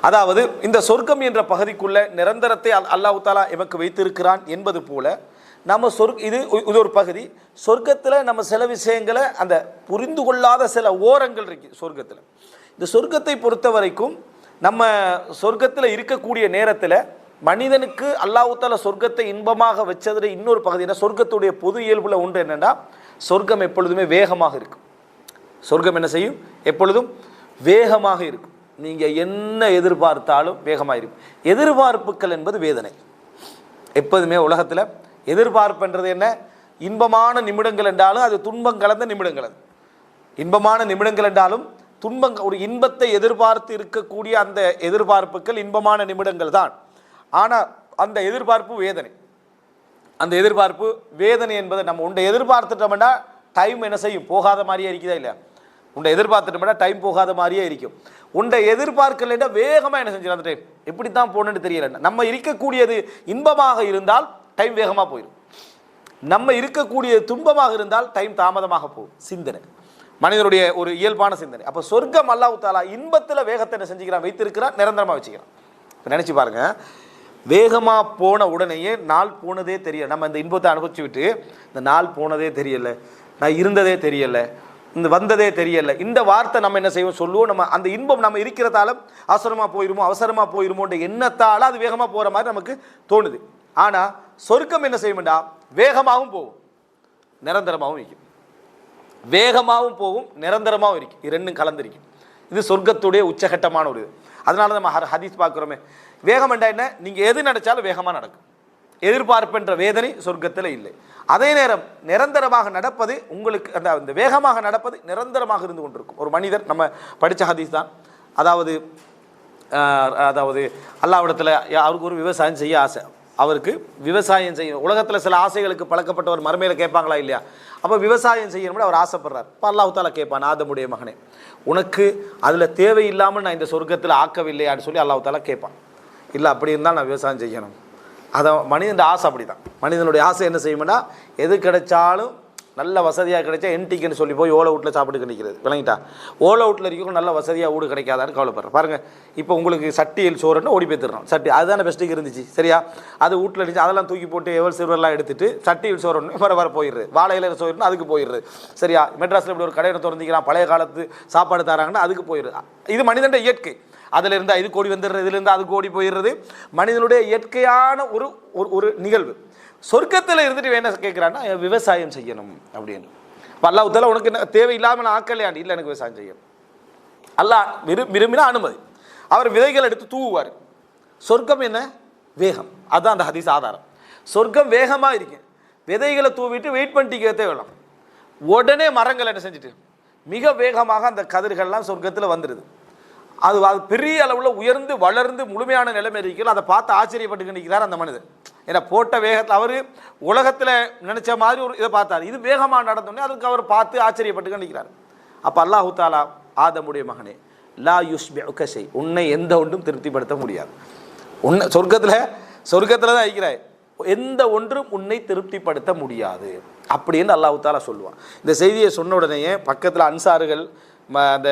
அதாவது இந்த சொர்க்கம் என்ற பகுதிக்குள்ள நிரந்தரத்தை அல்லாஹ் தஆலா எமக்கு வைத்திருக்கிறான் என்பது போல நம்ம இது ஒரு பகுதி. சொர்க்கத்தில் நம்ம சில விஷயங்களை அந்த புரிந்து கொள்ளாத சில ஓரங்கள் இருக்கு சொர்க்கத்தில். இந்த சொர்க்கத்தை பொறுத்த வரைக்கும் நம்ம சொர்க்கத்தில் இருக்கக்கூடிய நேரத்தில் மனிதனுக்கு அல்லாஹ் தஆலா சொர்க்கத்தை இன்பமாக வச்சதுல இன்னொரு பகுதி என்ன, சொர்க்கத்துடைய பொது இயல்புல ஒன்று என்னென்னா, சொர்க்கம் எப்பொழுதுமே வேகமாக இருக்கும். சொர்க்கம் என்ன செய்யும், எப்பொழுதும் வேகமாக இருக்கும். நீங்கள் என்ன எதிர்பார்த்தாலும் வேகமாக இருக்கும். எதிர்பார்ப்புகள் என்பது வேதனை. எப்போதுமே உலகத்தில் எதிர்பார்ப்புன்றது என்ன, இன்பமான நிமிடங்கள் என்றாலும் அது துன்பம் கலந்த நிமிடங்கள். அது இன்பமான நிமிடங்கள் என்றாலும் ஒரு இன்பத்தை எதிர்பார்த்து இருக்கக்கூடிய அந்த எதிர்பார்ப்புகள் இன்பமான நிமிடங்கள் தான். ஆனால் அந்த எதிர்பார்ப்பு வேதனை. அந்த எதிர்பார்ப்பு வேதனை என்பதை நம்ம உண்டை எதிர்பார்த்துட்டோம்னா டைம் என்ன செய்யும், போகாத மாதிரியே இருக்குதா இல்லையா? உண்டை எதிர்பார்த்துட்டோம்னா டைம் போகாத மாதிரியே இருக்கும். உண்டை எதிர்பார்க்கலைன்னா வேகமாக என்ன செஞ்சிடும், அந்த டைம் எப்படி தான் போகணுன்னு தெரியல. நம்ம இருக்கக்கூடியது இன்பமாக இருந்தால் டைம் வேகமாக போயிடும். நம்ம இருக்கக்கூடிய துன்பமாக இருந்தால் டைம் தாமதமாக போகும். சிந்தனை மனிதனுடைய ஒரு இயல்பான சிந்தனை. அப்போ சொர்க்கம் அல்லாஹ் தஆலா இன்பத்தில் வேகத்தை என்ன செஞ்சுக்கிறான், வைத்திருக்கிறான், நிரந்தரமாக வச்சுக்கிறான். இப்போ நினச்சி பாருங்க, வேகமாக போன உடனேயே நாள் போனதே தெரியல. நம்ம இந்த இன்பத்தை அனுபவிச்சு விட்டு இந்த நாள் போனதே தெரியலை, நான் இருந்ததே தெரியலை, இந்த வந்ததே தெரியலை, இந்த வார்த்தை நம்ம என்ன செய்வோம் சொல்லுவோம். நம்ம அந்த இன்பம் நம்ம இருக்கிறதால அவசரமாக போயிருமோன்ற எண்ணத்தால் அது வேகமாக போகிற மாதிரி நமக்கு தோணுது. ஆனால் சொர்க்கம் என்ன செய்யும்டா, வேகமாகவும் போகும், நிரந்தரமாகவும் இருக்கும். வேகமாகவும் போகும், நிரந்தரமாகவும் இருக்கும். இது ரெண்டும் கலந்துருக்கும். இது சொர்க்கத்துடைய உச்சகட்டமான ஒரு இது. அதனால நம்ம ஹதீஸ் பார்க்குறோமே, வேகம் என்றா என்ன, நீங்கள் எது நினைச்சாலும் வேகமாக நடக்கும். எதிர்பார்ப்புன்ற வேதனை சொர்க்கத்தில் இல்லை. அதே நேரம் நிரந்தரமாக நடப்பது உங்களுக்கு அந்த வேகமாக நடப்பது நிரந்தரமாக இருந்து கொண்டிருக்கும். ஒரு மனிதர், நம்ம படித்த ஹதீஸ் தான், அதாவது அல்லாஹ்விடத்தில் அவருக்கு ஒரு விவசாயம் செய்ய ஆசை. அவருக்கு விவசாயம் செய்யணும். உலகத்தில் சில ஆசைகளுக்கு பழக்கப்பட்டவர் மறுமையில் கேட்பாங்களா இல்லையா? அப்போ விவசாயம் செய்யணும்னு அவர் ஆசைப்படுறார். இப்போ அல்லாஹ் தஆலா கேட்பான், ஆதமுடைய மகனே, உனக்கு அதில் தேவையில்லாமல் நான் இந்த சொர்க்கத்தில் ஆக்கவில்லையான்னு சொல்லி அல்லாஹ் தஆலா கேட்பான். இல்லை அப்படி இருந்தால் நான் விவசாயம் செய்யணும். அதான் மனிதனுடைய ஆசை. அப்படி தான் மனிதனுடைய ஆசை என்ன செய்யும்னா, எது கிடைச்சாலும் நல்ல வசதியாக கிடைச்சா என்டிக்குன்னு சொல்லி போய் ஓலை வீட்டில் சாப்பிட்டு நிற்கிறது. விளங்கிட்டா? ஓலை வீட்டில் இருக்கணும், நல்ல வசதியாக வீடு கிடைக்காதான்னு கவலைப்படுறேன். பாருங்கள், இப்போ உங்களுக்கு சட்டியில் சோறுன்னு ஓடி போய்த்துறோம். சட்டி அதுதானே பெஸ்ட்டுக்கு இருந்துச்சு, சரியா? அது வீட்டில் இருந்துச்சு, அதெல்லாம் தூக்கி போட்டு எவல் சிறுவரெல்லாம் எடுத்துட்டு சட்டியில் சோறுன்னு வர போயிடுறது. வாழையில சோறுன்னு அதுக்கு போயிடுறது, சரியா? மெட்ராஸில் இப்படி ஒரு கடையை திறந்திக்கிறான், பழைய காலத்து சாப்பாடு தராங்கன்னா அதுக்கு போயிடுது. இது மனிதனுடைய இயற்கை. அதில் இருந்தால் இது கோடி வந்துடுறது, இதுல இருந்தால் அது கோடி போயிடுறது. மனிதனுடைய இயற்கையான ஒரு நிகழ்வு. சொர்க்கத்தில் இருந்துட்டு என்ன கேட்குறான்னா, விவசாயம் செய்யணும் அப்படின்னு. இப்போ அல்லாஹ் தஆலா உனக்கு என்ன தேவையில்லாமல் நான் ஆக்கலையாண்டு, இல்லை எனக்கு விவசாயம் செய்யணும். அல்லாஹ் விரும்பினா அனுமதி. அவர் விதைகள் எடுத்து தூவுவார். சொர்க்கம் என்ன, வேகம். அதுதான் அந்த ஹதீஸ் ஆதாரம். சொர்க்கம் வேகமாக இருக்கு. விதைகளை தூவிட்டு வெயிட் பண்ணிட்டு தேவையில்லாம், உடனே மரங்கள் என்ன செஞ்சுட்டு மிக வேகமாக அந்த கதிர்கள்லாம் சொர்க்கத்தில் வந்துடுது. அது பெரிய அளவில் உயர்ந்து வளர்ந்து முழுமையான நிலைமை இருக்கிறது. அதை பார்த்து ஆச்சரியப்பட்டு நிற்கிறார் அந்த மனிதர். ஏன்னா போட்ட வேகத்தில் அவர் உலகத்தில் நினச்ச மாதிரி ஒரு இதை பார்த்தார். இது வேகமாக நடந்தோடனே அதுக்கு அவர் பார்த்து ஆச்சரியப்பட்டு நிற்கிறார். அப்போ அல்லாஹு தாலா ஆதமுடைய மகனே லா யுஷ்பிஉக ஷை, உன்னை எந்த ஒன்றும் திருப்திப்படுத்த முடியாது. உன்னை சொர்க்கத்தில் தான் இருக்கிறாய், எந்த ஒன்றும் உன்னை திருப்திப்படுத்த முடியாது அப்படின்னு அல்லாஹு தாலா சொல்லுவான். இந்த செய்தியை சொன்ன உடனேயே பக்கத்தில் அன்சார்கள் அந்த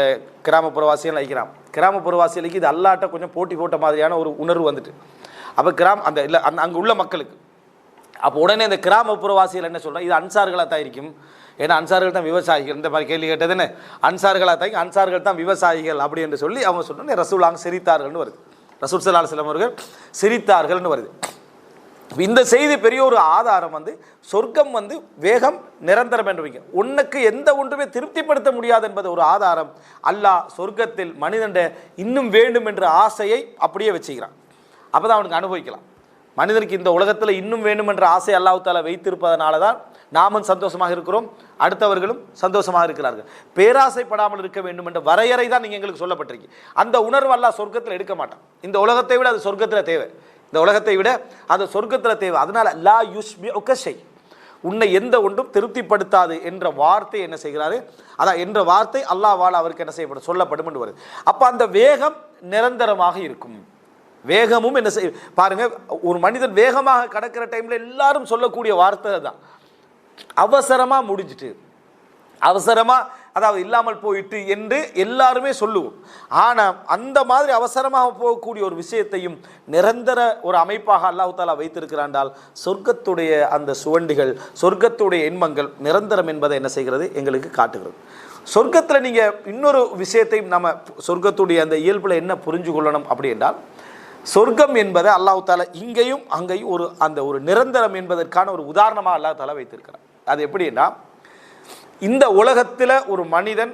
கிராமப்புறவாசிகள் வைக்கிறான். கிராமப்புறவாசிகளுக்கு இது அல்லாட்ட கொஞ்சம் போட்டி போட்ட மாதிரியான ஒரு உணர்வு வந்துட்டு, அப்போ அந்த இல்லை அங்கே உள்ள மக்களுக்கு அப்போ உடனே இந்த கிராமப்புறவாசிகள் என்ன சொல்கிறாங்க, இது அன்சார்களாக தான் இருக்கும், ஏன்னா அன்சார்கள் தான் விவசாயிகள். இந்த மாதிரி கேள்வி கேட்டதுன்னு அன்சார்களாக தான், அன்சார்கள் தான் விவசாயிகள் அப்படி என்று சொல்லி அவங்க சொன்னோன்னே ரசூலாங்க சிரித்தார்கள்னு வருது. ரசூல் ஸல்லல்லாஹு அலைஹி வஸல்லம் அவர்கள் சிரித்தார்கள்னு வருது. இந்த செய்தி பெரிய ஒரு ஆதாரம் சொர்க்கம் வேகம் நிரந்தரம் என்று வைக்க, உனக்கு எந்த ஒன்றுமே திருப்திப்படுத்த முடியாது என்பது ஒரு ஆதாரம். அல்லாஹ் சொர்க்கத்தில் மனிதன் இன்னும் வேண்டும் என்ற ஆசையை அப்படியே வச்சுக்கிறான். அப்போ தான் அவனுக்கு அனுபவிக்கலாம். மனிதனுக்கு இந்த உலகத்தில் இன்னும் வேண்டும் என்ற ஆசை அல்லாஹ் தஆலா வைத்திருப்பதனால தான் நாமும் சந்தோஷமாக இருக்கிறோம், அடுத்தவர்களும் சந்தோஷமாக இருக்கிறார்கள். பேராசைப்படாமல் இருக்க வேண்டும் என்ற வரையறை தான் நீங்கள் எங்களுக்கு சொல்லப்பட்டிருக்கு. அந்த உணர்வு அல்லாஹ் சொர்க்கத்தில் எடுக்க மாட்டான். இந்த உலகத்தை விட அது சொர்க்கத்தில் தேவை, இந்த உலகத்தை விட அது சொர்க்கத்தில் தேவை. அதனால லா யுஷ்பிஉக ஷை, உன்னை எந்த ஒன்றும் திருப்திப்படுத்தாது என்ற வார்த்தை என்ன செய்கிறாரு, அதான் என்ற வார்த்தை அல்லாஹ்வால் அவருக்கு என்ன செய்யப்படும், சொல்லப்படும் என்று வருது. அப்போ அந்த வேகம் நிரந்தரமாக இருக்கும். வேகமும் என்ன செய்ய பாருங்க, ஒரு மனிதன் வேகமாக கடக்கிற டைம்ல எல்லாரும் சொல்லக்கூடிய வார்த்தை தான் அவசரமா முடிஞ்சிட்டு, அவசரமா அதாவது இல்லாமல் போயிட்டு என்று எல்லாருமே சொல்லுவோம். ஆனால் அந்த மாதிரி அவசரமாக போகக்கூடிய ஒரு விஷயத்தையும் நிரந்தர ஒரு அமைப்பாக அல்லாஹ் தஆலா வைத்திருக்கிறாண்டால் சொர்க்கத்துடைய அந்த சுவண்டிகள், சொர்க்கத்துடைய இன்பங்கள் நிரந்தரம் என்பதை என்ன செய்கிறது, எங்களுக்கு காட்டுகிறது. சொர்க்கத்தில் நீங்கள் இன்னொரு விஷயத்தையும் நம்ம சொர்க்கத்துடைய அந்த இயல்பில் என்ன புரிஞ்சு கொள்ளணும் அப்படி என்றால், சொர்க்கம் என்பதை அல்லாஹ் தஆலா இங்கேயும் அங்கேயும் ஒரு நிரந்தரம் என்பதற்கான ஒரு உதாரணமாக அல்லாஹ் தஆலா வைத்திருக்கிறார். அது எப்படின்னா, இந்த உலகத்தில் ஒரு மனிதன்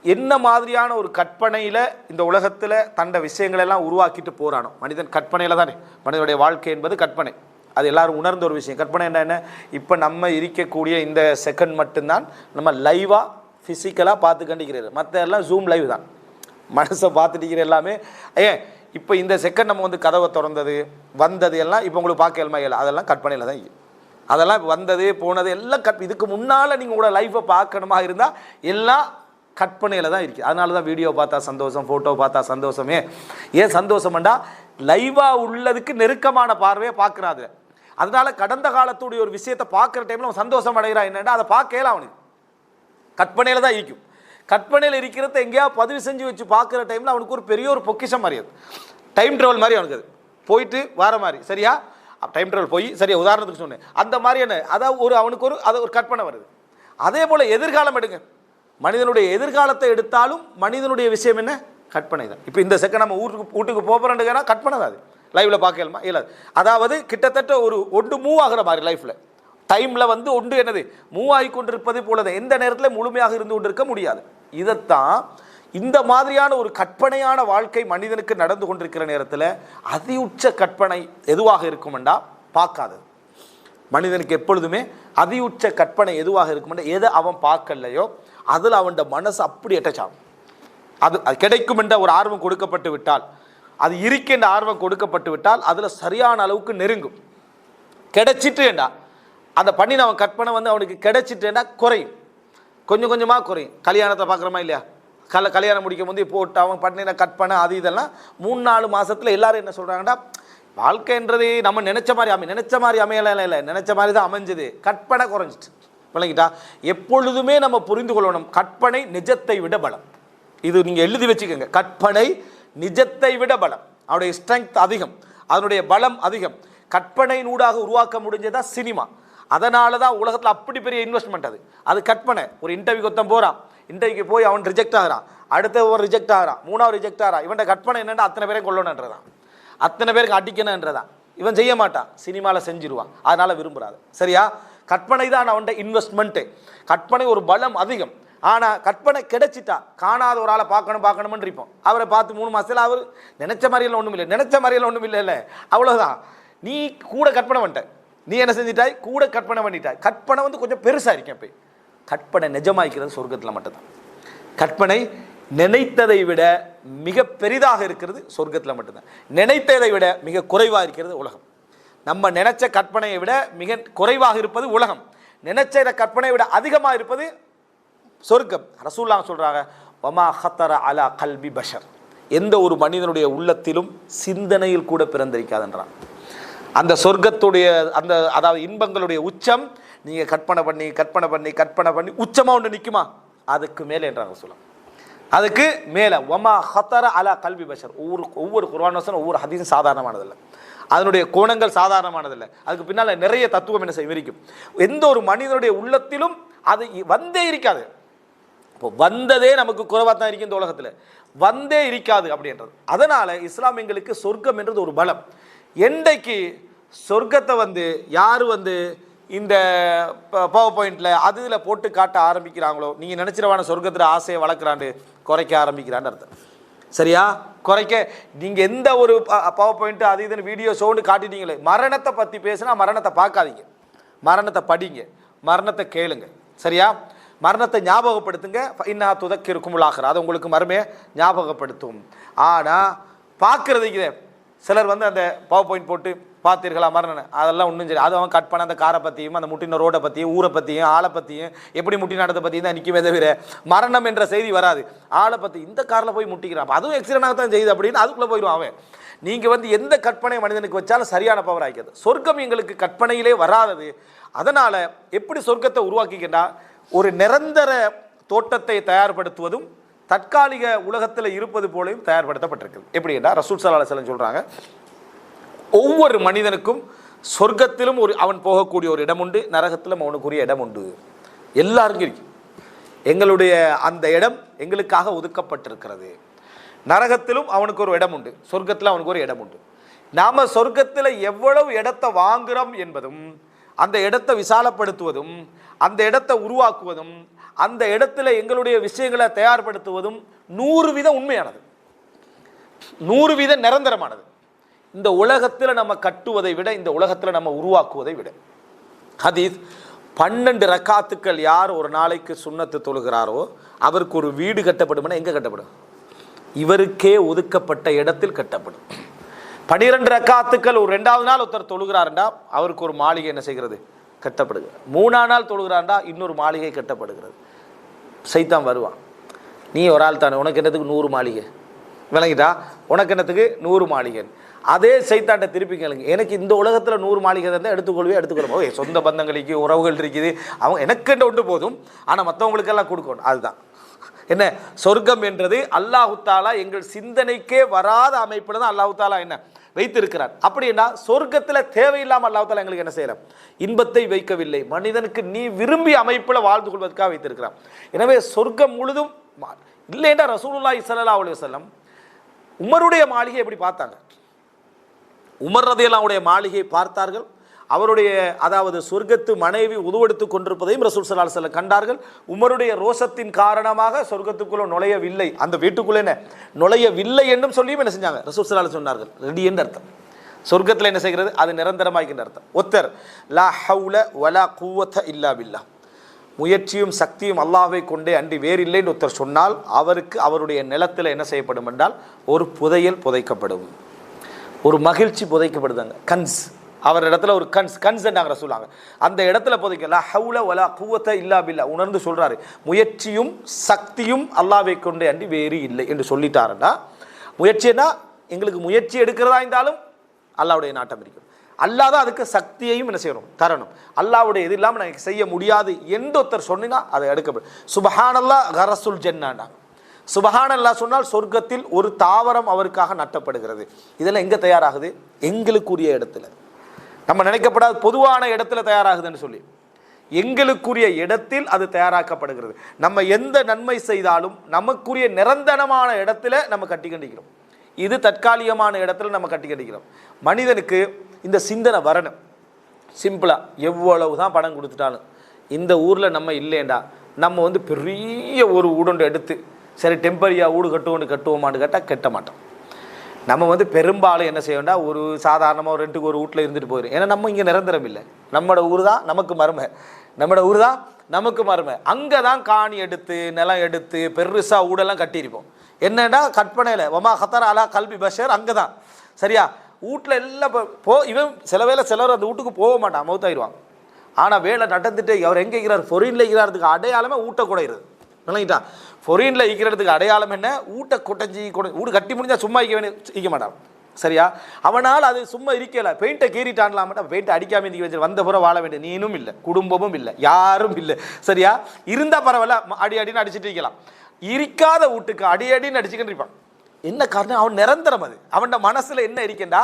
என்ன மாதிரியான ஒரு கற்பனையில் இந்த உலகத்தில் தண்ட விஷயங்களெல்லாம் உருவாக்கிட்டு போகிறானோ, மனிதன் கற்பனையில் தானே, மனிதனுடைய வாழ்க்கை என்பது கற்பனை, அது எல்லாரும் உணர்ந்த ஒரு விஷயம். கற்பனை என்ன, இப்போ நம்ம இருக்கக்கூடிய இந்த செகண்ட் மட்டும்தான் நம்ம லைவாக ஃபிசிக்கலாக பார்த்து கண்டிக்கிறது, மற்ற எல்லாம் ஜூம் லைவ் தான், மனசை பார்த்துட்டிக்கிற எல்லாமே. இப்போ இந்த செகண்ட் நம்ம கதவை திறந்தது வந்தது எல்லாம் இப்போ உங்களுக்கு பார்க்க இயல்மையில, அதெல்லாம் கற்பனையில் தான். அதெல்லாம் வந்தது போனது எல்லாம் இதுக்கு முன்னால் நீங்கள் உங்களோட லைஃப்பை பார்க்கணுமா இருந்தால் எல்லாம் கற்பனையில் தான் இருக்குது. அதனால தான் வீடியோ பார்த்தா சந்தோஷம், ஃபோட்டோ பார்த்தா சந்தோஷமே. ஏன் சந்தோஷம்டா, லைவாக உள்ளதுக்கு நெருக்கமான பார்வையை பார்க்குறாது. அதனால கடந்த காலத்துடைய ஒரு விஷயத்தை பார்க்குற டைமில் அவன் சந்தோஷம் அடைகிறான். என்னென்னா அதை பார்க்கலாம், அவனுக்கு கற்பனையில் தான் இருக்கும். கற்பனையில் இருக்கிறத எங்கேயாவது பதிவு செஞ்சு வச்சு பார்க்குற டைமில் அவனுக்கு ஒரு பெரிய ஒரு பொக்கிஷம் மாதிரி, அது டைம் ட்ராவல் மாதிரி அவனுக்கு, அது போயிட்டு வர மாதிரி. சரியா, டைம் ட்ராவல் போய் சரியா உதாரணத்துக்கு சொன்னேன், அந்த மாதிரியான அதாவது அவனுக்கு ஒரு கற்பனை வருது. அதே போல் எதிர்காலம் எடுங்க, மனிதனுடைய எதிர்காலத்தை எடுத்தாலும் மனிதனுடைய விஷயம் என்ன, கற்பனை தான். இப்போ இந்த செகண்ட் நம்ம வீட்டுக்கு போகிறோன்னா கற்பனை தான், அது லைவில் பார்க்கலாமா இல்லாது. அதாவது கிட்டத்தட்ட ஒன்று மூவ் ஆகிற மாதிரி லைஃப்பில் டைமில் ஒன்று என்னது மூவ் ஆகி கொண்டிருப்பது போலது, எந்த நேரத்தில் முழுமையாக இருந்து கொண்டிருக்க முடியாது. இதைத்தான் இந்த மாதிரியான ஒரு கற்பனையான வாழ்க்கை மனிதனுக்கு நடந்து கொண்டிருக்கிற நேரத்தில் அதியுச்ச கற்பனை எதுவாக இருக்குமெண்டா பார்க்காதது. மனிதனுக்கு எப்பொழுதுமே அதியுச்ச கற்பனை எதுவாக இருக்குமெண்டா, எதை அவன் பார்க்கலையோ அதில் அவன் மனசு அப்படி அட்டாச் ஆகும். அது கிடைக்கும் என்ற ஒரு ஆர்வம் கொடுக்கப்பட்டு விட்டால், அது இருக்கின்ற ஆர்வம் கொடுக்கப்பட்டு விட்டால் அதில் சரியான அளவுக்கு நெருங்கும். கிடைச்சிட்டுண்டா அந்த பண்ணின அவன் கற்பனை அவனுக்கு கிடைச்சிட்டுண்டா குறையும், கொஞ்சம் கொஞ்சமாக குறையும். கல்யாணத்தை பார்க்குறமா இல்லையா, கல்யாணம் முடிக்கும் போது போட்டு அவன் பண்ணின கற்பனை அது இதெல்லாம் 3-4 மாதத்தில் எல்லாரும் என்ன சொல்கிறாங்கடா, வாழ்க்கைன்றது நம்ம நினச்ச மாதிரி அமையலாம் இல்லை, நினச்ச மாதிரி தான் அமைஞ்சது, கற்பனை குறைஞ்சிட்டு. விளங்கிட்டா, எப்பொழுதுமே நம்ம புரிந்து கொள்ளணும், கற்பனை நிஜத்தை விட பலம். இது நீங்கள் எழுதி வச்சுக்கோங்க, கற்பனை நிஜத்தை விட பலம், அவனுடைய ஸ்ட்ரென்த் அதிகம், அதனுடைய பலம் அதிகம். கற்பனையினூடாக உருவாக்க முடிஞ்சதா சினிமா. அதனால தான் உலகத்தில் அப்படி பெரிய இன்வெஸ்ட்மெண்ட். அது கற்பனை. ஒரு இன்டர்வியூ ஒருத்தன் போகிறான், இன்டர்வியூக்கு போய் அவன் ரிஜெக்ட் ஆகிறான், அடுத்த ஒரு ரிஜெக்ட் ஆகிறான், 3வது ரிஜெக்ட் ஆகிறான். இவன் கற்பனை என்னென்னா அத்தனை பேரையும் கொல்லணுன்றதான், அத்தனை பேருக்கு அடிக்கணுன்றதான். இவன் செய்ய மாட்டான், சினிமாவில் செஞ்சிருவான், அதனால விரும்புகிறாரு. சரியா, கற்பனை தான் அவன் இன்வெஸ்ட்மெண்ட்டு. கற்பனை ஒரு பலம் அதிகம். ஆனால் கற்பனை கிடைச்சிட்டா காணாத ஒரு ஆளை பார்க்கணும்னு இருப்போம். அவரை பார்த்து 3 மாதத்தில் அவர் நினைச்ச மாதிரியெல்லாம் ஒன்றும் இல்லை, அவ்வளோதான். நீ கூட கற்பனை பண்ணிட்ட, நீ என்ன செஞ்சிட்டாய், கூட கற்பனை பண்ணிட்டாய். கற்பனை கொஞ்சம் பெருசாக இருக்கேன். இப்போ கற்பனை நிஜமாய்க்கிறது சொர்க்கத்தில் மட்டும்தான். கற்பனை நினைத்ததை விட மிக பெரிதாக இருக்கிறது சொர்க்கத்தில் மட்டும்தான். நினைத்ததை விட மிக குறைவாக இருக்கிறது உலகம். நம்ம நினைச்ச கற்பனையை விட மிக குறைவாக இருப்பது உலகம், நினைச்ச கற்பனையை விட அதிகமாக இருப்பது சொர்க்கம். ரசூலுல்லாஹ் சொல்றாங்க, வமா ஹத்தர அலா கல்பி பஷர், எந்த ஒரு மனிதனுடைய உள்ளத்திலும் சிந்தனையில் கூட பிறந்திருக்காதுன்றான். அந்த சொர்க்கத்துடைய அந்த அதாவது இன்பங்களுடைய உச்சம் நீங்க கற்பனை பண்ணி கற்பனை பண்ணி கற்பனை பண்ணி உச்சமா ஒன்று நிற்குமா, அதுக்கு மேலே என்றாங்க ரசூலுல்லாஹ். அதுக்கு மேலே வமா ஹத்தர அலா கல்பி பஷர். ஒவ்வொரு குர்ஆன் வசனம் ஒவ்வொரு ஹதீஸும் சாதாரணமானதில்லை, அதனுடைய கோணங்கள் சாதாரணமானதில்லை, அதுக்கு பின்னால் நிறைய தத்துவம் என்ன செய்ய இருக்கும். எந்த ஒரு மனிதனுடைய உள்ளத்திலும் அது வந்தே இருக்காது. இப்போ வந்ததே நமக்கு குறைவாக தான் இருக்கு, இந்த உலகத்தில் வந்தே இருக்காது அப்படின்றது. அதனால இஸ்லாம் எங்களுக்கு சொர்க்கம் என்றது ஒரு பலம். என்றைக்கு சொர்க்கத்தை யார் இந்த பவர் பாயிண்டில் அதில் போட்டு காட்ட ஆரம்பிக்கிறாங்களோ, நீங்கள் நினச்சிடவான சொர்க்கத்தில் ஆசையை வளர்க்குறாண்டு குறைக்க ஆரம்பிக்கிறான்னு அர்த்தம். சரியா? குறைக்க நீங்கள் எந்த ஒரு பவர் பாயிண்ட்டு அது இதுன்னு வீடியோ ஷோன்னு காட்டிட்டீங்களே, மரணத்தை பற்றி பேசுனா மரணத்தை பார்க்காதீங்க, மரணத்தை படிங்க, மரணத்தை கேளுங்க. சரியா? மரணத்தை ஞாபகப்படுத்துங்க. இன்னா துதக்கிருக்குமுல் ஆகிற, அது உங்களுக்கு மறுமையை ஞாபகப்படுத்தும். ஆனால் பார்க்குறதுக்கு சிலர் அந்த பவர் பாயிண்ட் போட்டு பார்த்தீர்களா மரணம், அதெல்லாம் ஒன்றும் சரி, அது அவன் கட் பண்ண அந்த காரை பற்றியும் அந்த முட்டின ரோடை பற்றியும் ஊரை பற்றியும் ஆளை பற்றியும் எப்படி முட்டி நடத்தை பற்றியும் தான் நிற்குமே தவிர மரணம் என்ற செய்தி வராது. ஆளை பற்றி இந்த காரில் போய் முட்டிக்கிறான், அதுவும் ஆக்சிடென்டாக தான் செய்யுது அப்படின்னு அதுக்குள்ளே போயிடுவான் அவன். நீங்கள் எந்த கற்பனை மனிதனுக்கு வச்சாலும் சரியான பவர் ஆகிக்காது. சொர்க்கம் எங்களுக்கு கற்பனையிலே வராதது. அதனால் எப்படி சொர்க்கத்தை உருவாக்கிக்கின்றா, ஒரு நிரந்தர தோட்டத்தை தயார்படுத்துவதும் தற்காலிக உலகத்தில் இருப்பது போலையும் தயார்படுத்தப்பட்டிருக்குது. எப்படி என்றால் ரசூல் ஸல்லல்லாஹு அலைஹி வஸல்லம் சொல்கிறாங்க, ஒவ்வொரு மனிதனுக்கும் சொர்க்கத்திலும் அவன் போகக்கூடிய ஒரு இடம் உண்டு, நரகத்திலும் அவனுக்குரிய இடம் உண்டு. எல்லாருக்கும் இருக்கு. எங்களுடைய அந்த இடம் எங்களுக்காக ஒதுக்கப்பட்டிருக்கிறது. நரகத்திலும் அவனுக்கு ஒரு இடம் உண்டு, சொர்க்கத்தில் அவனுக்கு ஒரு இடம் உண்டு. நாம் சொர்க்கத்தில் எவ்வளவு இடத்தை வாங்குகிறோம் என்பதும் அந்த இடத்தை விசாலப்படுத்துவதும் அந்த இடத்தை உருவாக்குவதும் அந்த இடத்துல எங்களுடைய விஷயங்களை தயார்படுத்துவதும் 100% உண்மையானது, 100% நிரந்தரமானது. இந்த உலகத்தில் நம்ம கட்டுவதை விட இந்த உலகத்தில் நம்ம உருவாக்குவதை விட. ஹதீஸ், 12 ரக்காத்துக்கள் யார் ஒரு நாளைக்கு சுன்னத்து தொழுகிறாரோ அவருக்கு ஒரு வீடு கட்டப்படும்னா எங்கே கட்டப்படும்? இவருக்கே ஒதுக்கப்பட்ட இடத்தில் கட்டப்படும். 12 ரக்காத்துக்கள் ஒரு 2வது நாள் ஒருத்தர் தொழுகிறாருண்டா அவருக்கு ஒரு மாளிகை என்ன செய்கிறது? கட்டப்படுகிறது. 3ஆம் நாள் தொழுகிறாண்டா இன்னொரு மாளிகை கட்டப்படுகிறது. சைத்தான் வருவான், நீ ஒரு ஆள் தானே, உனக்கு என்னத்துக்கு 100 மாளிகை, விளங்கிட்டா? உனக்கு என்னத்துக்கு 100 மாளிகை. அதே சைத்தாண்ட திருப்பி கேளுங்க, எனக்கு இந்த உலகத்தில் 100 மாளிகை தான் எடுத்துக்கொள்ளும். ஓ, சொந்த பந்தங்களுக்கு உறவுகள் இருக்குது, அவங்க எனக்கு என்ன ஒன்று போதும், ஆனால் மற்றவங்களுக்கெல்லாம் கொடுக்கணும். அதுதான் என்ன சொர்க்கம் என்றது. அல்லாஹு தாலா எங்கள் சிந்தனைக்கே வராத அமைப்பில் தான் அல்லாஹு தாலா என்ன வைத்திருக்கிறார். அப்படின்னா சொர்க்கத்தில் தேவையில்லாமல் அல்லாஹு தாலா எங்களுக்கு என்ன செய்யலாம்? இன்பத்தை வைக்கவில்லை, மனிதனுக்கு நீ விரும்பிய அமைப்பில் வாழ்ந்து கொள்வதற்காக வைத்திருக்கிறார். எனவே சொர்க்கம் முழுதும் இல்லைன்னா ரசூலுல்லாஹி ஸல்லல்லாஹு அலைஹி வஸல்லம் உமருடைய மாளிகை எப்படி பார்த்தாங்க? உமர் ரலியல்லாஹு மாளிகையை பார்த்தார்கள். அவருடைய அதாவது சொர்க்கத்து மனைவி உதுவெடுத்து கொண்டிருப்பதையும் ரசூல் ஸல்லல்லாஹு அலைஹி வஸல்லம் கண்டார்கள். உமருடைய ரோஷத்தின் காரணமாக சொர்க்கத்துக்குள்ள நுழையவில்லை, அந்த வீட்டுக்குள்ள என்ன நுழையவில்லை என்றும் சொல்லியும் என்ன செஞ்சாங்க? ரசூல் ஸல்லல்லாஹு அலைஹி வஸல்லம் சொன்னார்கள். ரெடி என்று அர்த்தம். சொர்க்கத்தில் என்ன செய்கிறது? அது நிரந்தரமாகின்ற அர்த்தம். ஒத்தர் லா ஹவுல வலா குவத இல்லா பில்லாஹ், முயற்சியும் சக்தியும் அல்லாஹ்வை கொண்டே அன்றி வேறு இல்லைன்னு ஒருத்தர் சொன்னால் அவருக்கு அவருடைய நிலத்தில் என்ன செய்யப்படும் என்றால் ஒரு புதையல் புதைக்கப்படும், ஒரு மகிழ்ச்சி புதைக்கப்படுதாங்க. கன்ஸ், அவர் இடத்துல ஒரு கன்ஸ் என்றாங்க சொல்லுவாங்க. அந்த இடத்துல புதைக்க லா ஹவுல வலா குவத இல்லா பில்லாஹ் உணர்ந்து சொல்றாரு, முயற்சியும் சக்தியும் அல்லாஹ்வை கொண்டே அன்றி வேறு இல்லை என்று சொல்லிட்டாருன்னா, முயற்சினா எங்களுக்கு முயற்சி எடுக்கிறதா இருந்தாலும் அல்லாஹ்வுடைய நாட்டம் இருக்கும். அல்லாஹ் தான் அதுக்கு சக்தியையும் என்ன செய்யணும்? தரணும். அல்லாஹ்வுடைய இது இல்லாமல் எனக்கு செய்ய முடியாது என்று ஒருத்தர் சொன்னா அதை எடுக்கப்படும். சுபஹானல்லாஹ் கரசுல் ஜன்னானா, சுபஹானல்லாஹ் சொன்னால் சொர்க்கத்தில் ஒரு தாவரம் அவருக்காக நட்டப்படுகிறது. இதெல்லாம் எங்கே தயாராகுது? எங்களுக்குரிய இடத்துல, நம்ம நினைக்கப்படாத பொதுவான இடத்துல தயாராகுதுன்னு சொல்லி எங்களுக்குரிய இடத்தில் அது தயாராக்கப்படுகிறது. நம்ம எந்த நன்மை செய்தாலும் நமக்குரிய நிரந்தரமான இடத்துல நம்ம கட்டி கண்டிக்கிறோம். இது தற்காலிகமான இடத்துல நம்ம கட்டி கண்டிக்கிறோம். மனிதனுக்கு இந்த சிந்தனை வரணும். சிம்பிளாக எவ்வளவு தான் பணம் கொடுத்துட்டாலும் இந்த ஊரில் நம்ம இல்லைண்டா நம்ம பெரிய ஒரு ஊடுண்டு எடுத்து சரி டெம்பரரியாக ஊடு கட்டுவோமான்னு கேட்டால் கட்ட மாட்டோம். நம்ம பெரும்பாலும் என்ன செய்ய வேண்டாம், ஒரு சாதாரணமாக ஒரு ரெண்டுக்கு ஒரு வீட்டில் இருந்துட்டு போயிடும். ஏன்னா நம்ம இங்கே நிரந்தரம் இல்லை, நம்மளோட ஊர் தான் நமக்கு மருமை, நம்மளோட ஊர் தான் நமக்கு மருமை. அங்கே தான் காணி எடுத்து நிலம் எடுத்து பெருசாக ஊடெல்லாம் கட்டியிருப்போம். என்னடா கற்பனையில் வமா ஹத்தர் அலா கல்பி பஷர் அங்கே தான். சரியா? வீட்டில் எல்லாம் இவன் சிலர் அந்த வீட்டுக்கு போக மாட்டான், மௌத்தாயிடுவான். ஆனால் வேலை நடந்துட்டு அவர் எங்கே இருக்கிறார், ஃபொரினில் இருக்கிறதுக்கு அடையாளமே ஊட்ட குடையிறது. விளங்கிட்டா? ஃபொரினில் இருக்கிறதுக்கு அடையாளம் என்ன, ஊட்ட கொட்டஞ்சி வீடு கட்டி முடிஞ்சால் சும்மா இருக்க மாட்டான். சரியா? அவனால் அது சும்மா இருக்கல, பெயிண்ட்டை கீறிட்டான்லாம், பெயிண்ட்டை அடிக்காம வச்சு வந்த புறம் வாழ வேண்டிய நீனும் இல்லை, குடும்பமும் இல்லை, யாரும் இல்லை. சரியா? இருந்தால் பரவாயில்ல, அடின்னு அடிச்சுட்டு இருக்கலாம். இருக்காத வீட்டுக்கு அடின்னு அடிச்சுக்கிட்டு இருப்பான். என்ன காரணம்? அவன் நிரந்தரம். அது அவன் மனசில் என்ன இருக்கேன்டா,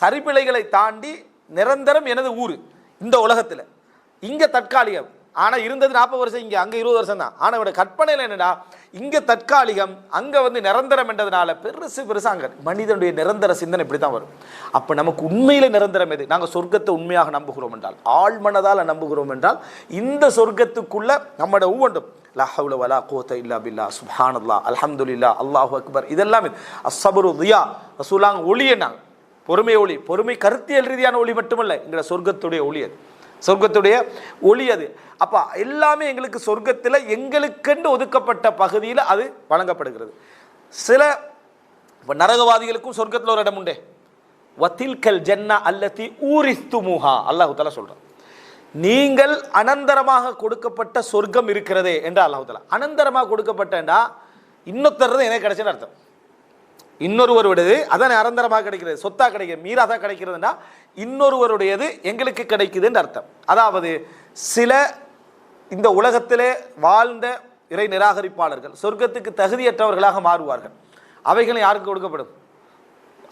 சரிப்பிழைகளை தாண்டி நிரந்தரம் எனது ஊர் இந்த உலகத்தில். இங்கே தற்காலிகம், ஆனால் இருந்தது 40 வருஷம், இங்கே அங்கே 20 வருஷம் தான். ஆனால் அவனோட கற்பனையில் என்னடா, இங்கே தற்காலிகம், அங்கே நிரந்தரம் என்றதுனால பெருசு அங்கே மனிதனுடைய நிரந்தர சிந்தனை இப்படி தான் வரும். அப்போ நமக்கு உண்மையில் நிரந்தரம் எது? நாங்கள் சொர்க்கத்தை உண்மையாக நம்புகிறோம் என்றால், ஆழ்மனதால் நம்புகிறோம் என்றால், இந்த சொர்க்கத்துக்குள்ள நம்மளோட ஒவ்வொன்றும் லா ஹவ்ல வலா குவத்த இல்லா பில்லாஹ், சுப்ஹானல்லாஹ், அல்ஹம்துலில்லாஹ், அல்லாஹு அக்பர், இதெல்லாம் அஸ்ஸப்ரு தியா, ரசூலாங்க ஒளி. என்னாங்க பொறுமை ஒளி. பொறுமை கருத்தியல் ரீதியான ஒளி மட்டுமல்ல, எங்களை சொர்க்கத்துடைய ஒளி, அது சொர்க்கத்துடைய ஒளி. அது அப்போ எல்லாமே எங்களுக்கு சொர்க்கத்தில் எங்களுக்கென்று ஒதுக்கப்பட்ட பகுதியில் அது வழங்கப்படுகிறது. சில இப்போ நரகவாதிகளுக்கும் சொர்க்கத்தில் ஒரு இடம் உண்டே, வத்தில்கல் ஜன்னா அல்லதி ஊரிஸ்துமுஹா, அல்லாஹு தஆலா சொல்றான். நீங்கள் அனந்தரமாக கொடுக்கப்பட்ட சொர்க்கம் இருக்கிறதே என்று அல்லாஹு தஆலா. அனந்தரமாக கொடுக்கப்பட்டா இன்னொருத்தர் எனக்கு கிடைச்சேன்னு அர்த்தம். இன்னொருவருடையது அதான் அனந்தரமாக கிடைக்கிறது, சொத்தா கிடைக்கிறது, மீராதா கிடைக்கிறதுனா இன்னொருவருடையது எங்களுக்கு கிடைக்குதுன்னு அர்த்தம். அதாவது சில இந்த உலகத்திலே வாழ்ந்த இறை நிராகரிப்பாளர்கள் சொர்க்கத்துக்கு தகுதியற்றவர்களாக மாறுவார்கள். அவைகளும் யாருக்கு கொடுக்கப்படும்?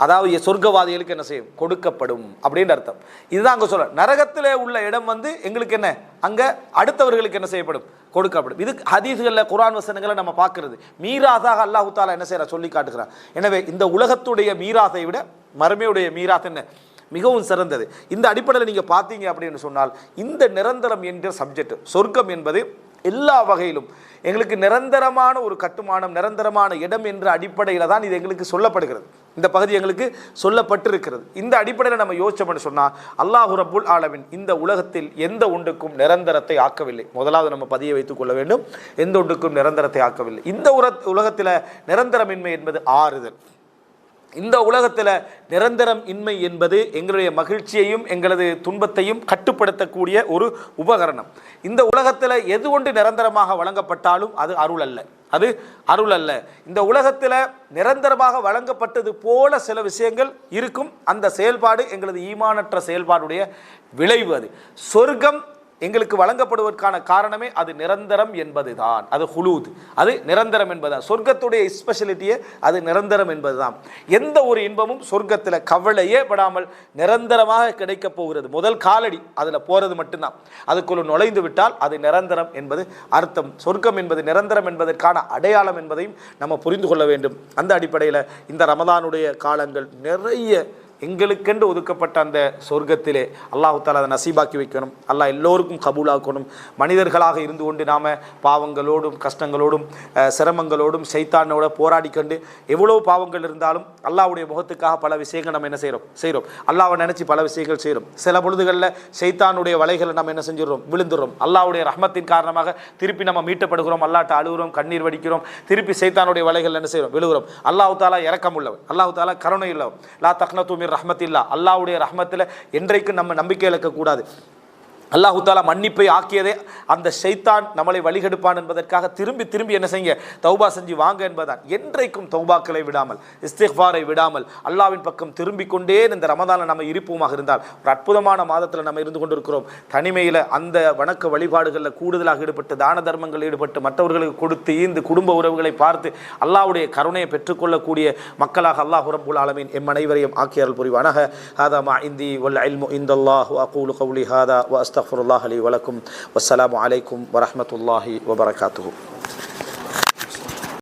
அதாவது சொர்க்கவாதிகளுக்கு என்ன செய்யும்? கொடுக்கப்படும் அப்படின்ற அர்த்தம். இதுதான் அங்கே சொல்ற. நரகத்திலே உள்ள இடம் எங்களுக்கு என்ன, அங்கே அடுத்தவர்களுக்கு என்ன செய்யப்படும்? கொடுக்கப்படும். இது ஹதீஸ்களில் குர்ஆன் வசனங்களை நம்ம பார்க்கிறது. மீராதாக அல்லாஹ் தஆலா என்ன செய்யற சொல்லி காட்டுகிறார். எனவே இந்த உலகத்துடைய மீராத்தை விட மறுமையுடைய மீராத் என்ன மிகவும் சிறந்தது. இந்த அடிப்படையில் நீங்கள் பார்த்தீங்க அப்படின்னு சொன்னால், இந்த நிரந்தரம் என்கிற சப்ஜெக்ட், சொர்க்கம் என்பது எல்லா வகையிலும் எங்களுக்கு நிரந்தரமான ஒரு கட்டுமானம், நிரந்தரமான இடம் என்ற அடிப்படையில் தான் இது எங்களுக்கு சொல்லப்படுகிறது. இந்த பகுதி எங்களுக்கு சொல்லப்பட்டிருக்கிறது. இந்த அடிப்படையில் நம்ம யோசிச்சோம்னு சொன்னால், அல்லாஹ் ரப்புல் ஆலமீன் இந்த உலகத்தில் எந்த ஒன்றுக்கும் நிரந்தரத்தை ஆக்கவில்லை. முதலாவது நம்ம பதிய வைத்துக் கொள்ள வேண்டும், எந்த ஒன்றுக்கும் நிரந்தரத்தை ஆக்கவில்லை. இந்த உலகத்தில் நிரந்தரமின்மை என்பது ஆறுதல். இந்த உலகத்தில் நிரந்தரம் இன்மை என்பது எங்களுடைய மகிழ்ச்சியையும் எங்களது துன்பத்தையும் கட்டுப்படுத்தக்கூடிய ஒரு உபகரணம். இந்த உலகத்தில் எது ஒன்று நிரந்தரமாக வழங்கப்பட்டாலும் அது அருள் அல்ல, அது அருள் அல்ல. இந்த உலகத்தில் நிரந்தரமாக வழங்கப்பட்டது போல சில விஷயங்கள் இருக்கும். அந்த செயல்பாடு எங்களது ஈமானற்ற செயல்பாடுடைய விளைவு. அது சொர்க்கம் எங்களுக்கு வழங்கப்படுவதற்கான காரணமே அது நிரந்தரம் என்பதுதான். அது ஹுலூத், அது நிரந்தரம் என்பதுதான். சொர்க்கத்துடைய ஸ்பெஷலிட்டியே அது நிரந்தரம் என்பதுதான். எந்த ஒரு இன்பமும் சொர்க்கத்தில் கவலையே படாமல் நிரந்தரமாக கிடைக்க போகிறது. முதல் காலடி அதில் போகிறது மட்டும்தான். அதுக்குள்ள நுழைந்து விட்டால் அது நிரந்தரம் என்பது அர்த்தம். சொர்க்கம் என்பது நிரந்தரம் என்பதற்கான அடையாளம் என்பதையும் நம்ம புரிந்து கொள்ள வேண்டும். அந்த அடிப்படையில் இந்த ரமதானுடைய காலங்கள் நிறைய எங்களுக்கென்று ஒதுக்கப்பட்ட அந்த சொர்க்கத்திலே அல்லாஹு தஆலா அதை நசீபாக்கி வைக்கணும். அல்லாஹ் எல்லோருக்கும் கபூலாக்கணும். மனிதர்களாக இருந்து கொண்டு நாம் பாவங்களோடும் கஷ்டங்களோடும் சிரமங்களோடும் சைத்தானோட போராடி கண்டு எவ்வளோ பாவங்கள் இருந்தாலும் அல்லாஹ்வுடைய முகத்துக்காக பல விஷயங்கள் நம்ம என்ன செய்கிறோம். அல்லாஹ்வை நினச்சி பல விஷயங்கள் செய்கிறோம். சில பொழுதுகளில் சைத்தானுடைய வலைகளை நம்ம என்ன செஞ்சிடறோம், விழுந்துடுறோம். அல்லாஹ்வுடைய ரஹ்மத்தின் காரணமாக திருப்பி நம்ம மீட்டப்படுகிறோம். அல்லாஹ்ட்ட அழுகிறோம், கண்ணீர் வடிக்கிறோம். திருப்பி சைத்தானுடைய வலைகள் என்ன செய்கிறோம், விழுகிறோம். அல்லாஹு தஆலா இரக்கம் உள்ளவன், அல்லாஹு தஆலா கருணை உள்ளவன். லா தக்னது ரஹ்மத்தில்லா, அல்லாஹ்வுடைய ரஹ்மத்தில் என்றைக்கும் நம்ம நம்பிக்கை இழக்கக்கூடாது. அல்லாஹு தஆலா மன்னிப்பை ஆக்கியதே அந்த ஷைத்தான் நம்மளை வழிகெடுப்பான் என்பதற்காக திரும்பி என்ன செய்யுங்க, தௌபா செஞ்சு வாங்க என்பதான். என்றைக்கும் தௌபாக்களை விடாமல், இஸ்திக்ஃபாரை விடாமல் அல்லாஹ்வின் பக்கம் திரும்பிக் கொண்டே இந்த ரமதானில் நம்ம இருப்போமாக இருந்தால் ஒரு அற்புதமான மாதத்தில் நம்ம இருந்து கொண்டிருக்கிறோம். தனிமையில் அந்த வணக்க வழிபாடுகளில் கூடுதலாக ஈடுபட்டு, தான தர்மங்கள் ஈடுபட்டு, மற்றவர்களுக்கு கொடுத்து ஈந்து குடும்ப உறவுகளை பார்த்து அல்லாஹ்வுடைய கருணையை பெற்றுக்கொள்ளக்கூடிய மக்களாக அல்லாஹ் ரப்புல் ஆலமீன் எம் அனைவரையும் ஆக்கியருள் புரிவானாக. ஹாதா மா இந்தி வல் இல்மு இந்தல்லாஹ் வ அகூலு கௌலி ஹாதா வ அஸ்தக்ஃபிருல்லாஹ் லி வ லக்கும். வஸ்ஸலாமு அலைக்கும் வரஹ்மத்துல்லாஹி வ பரகாத்துஹு.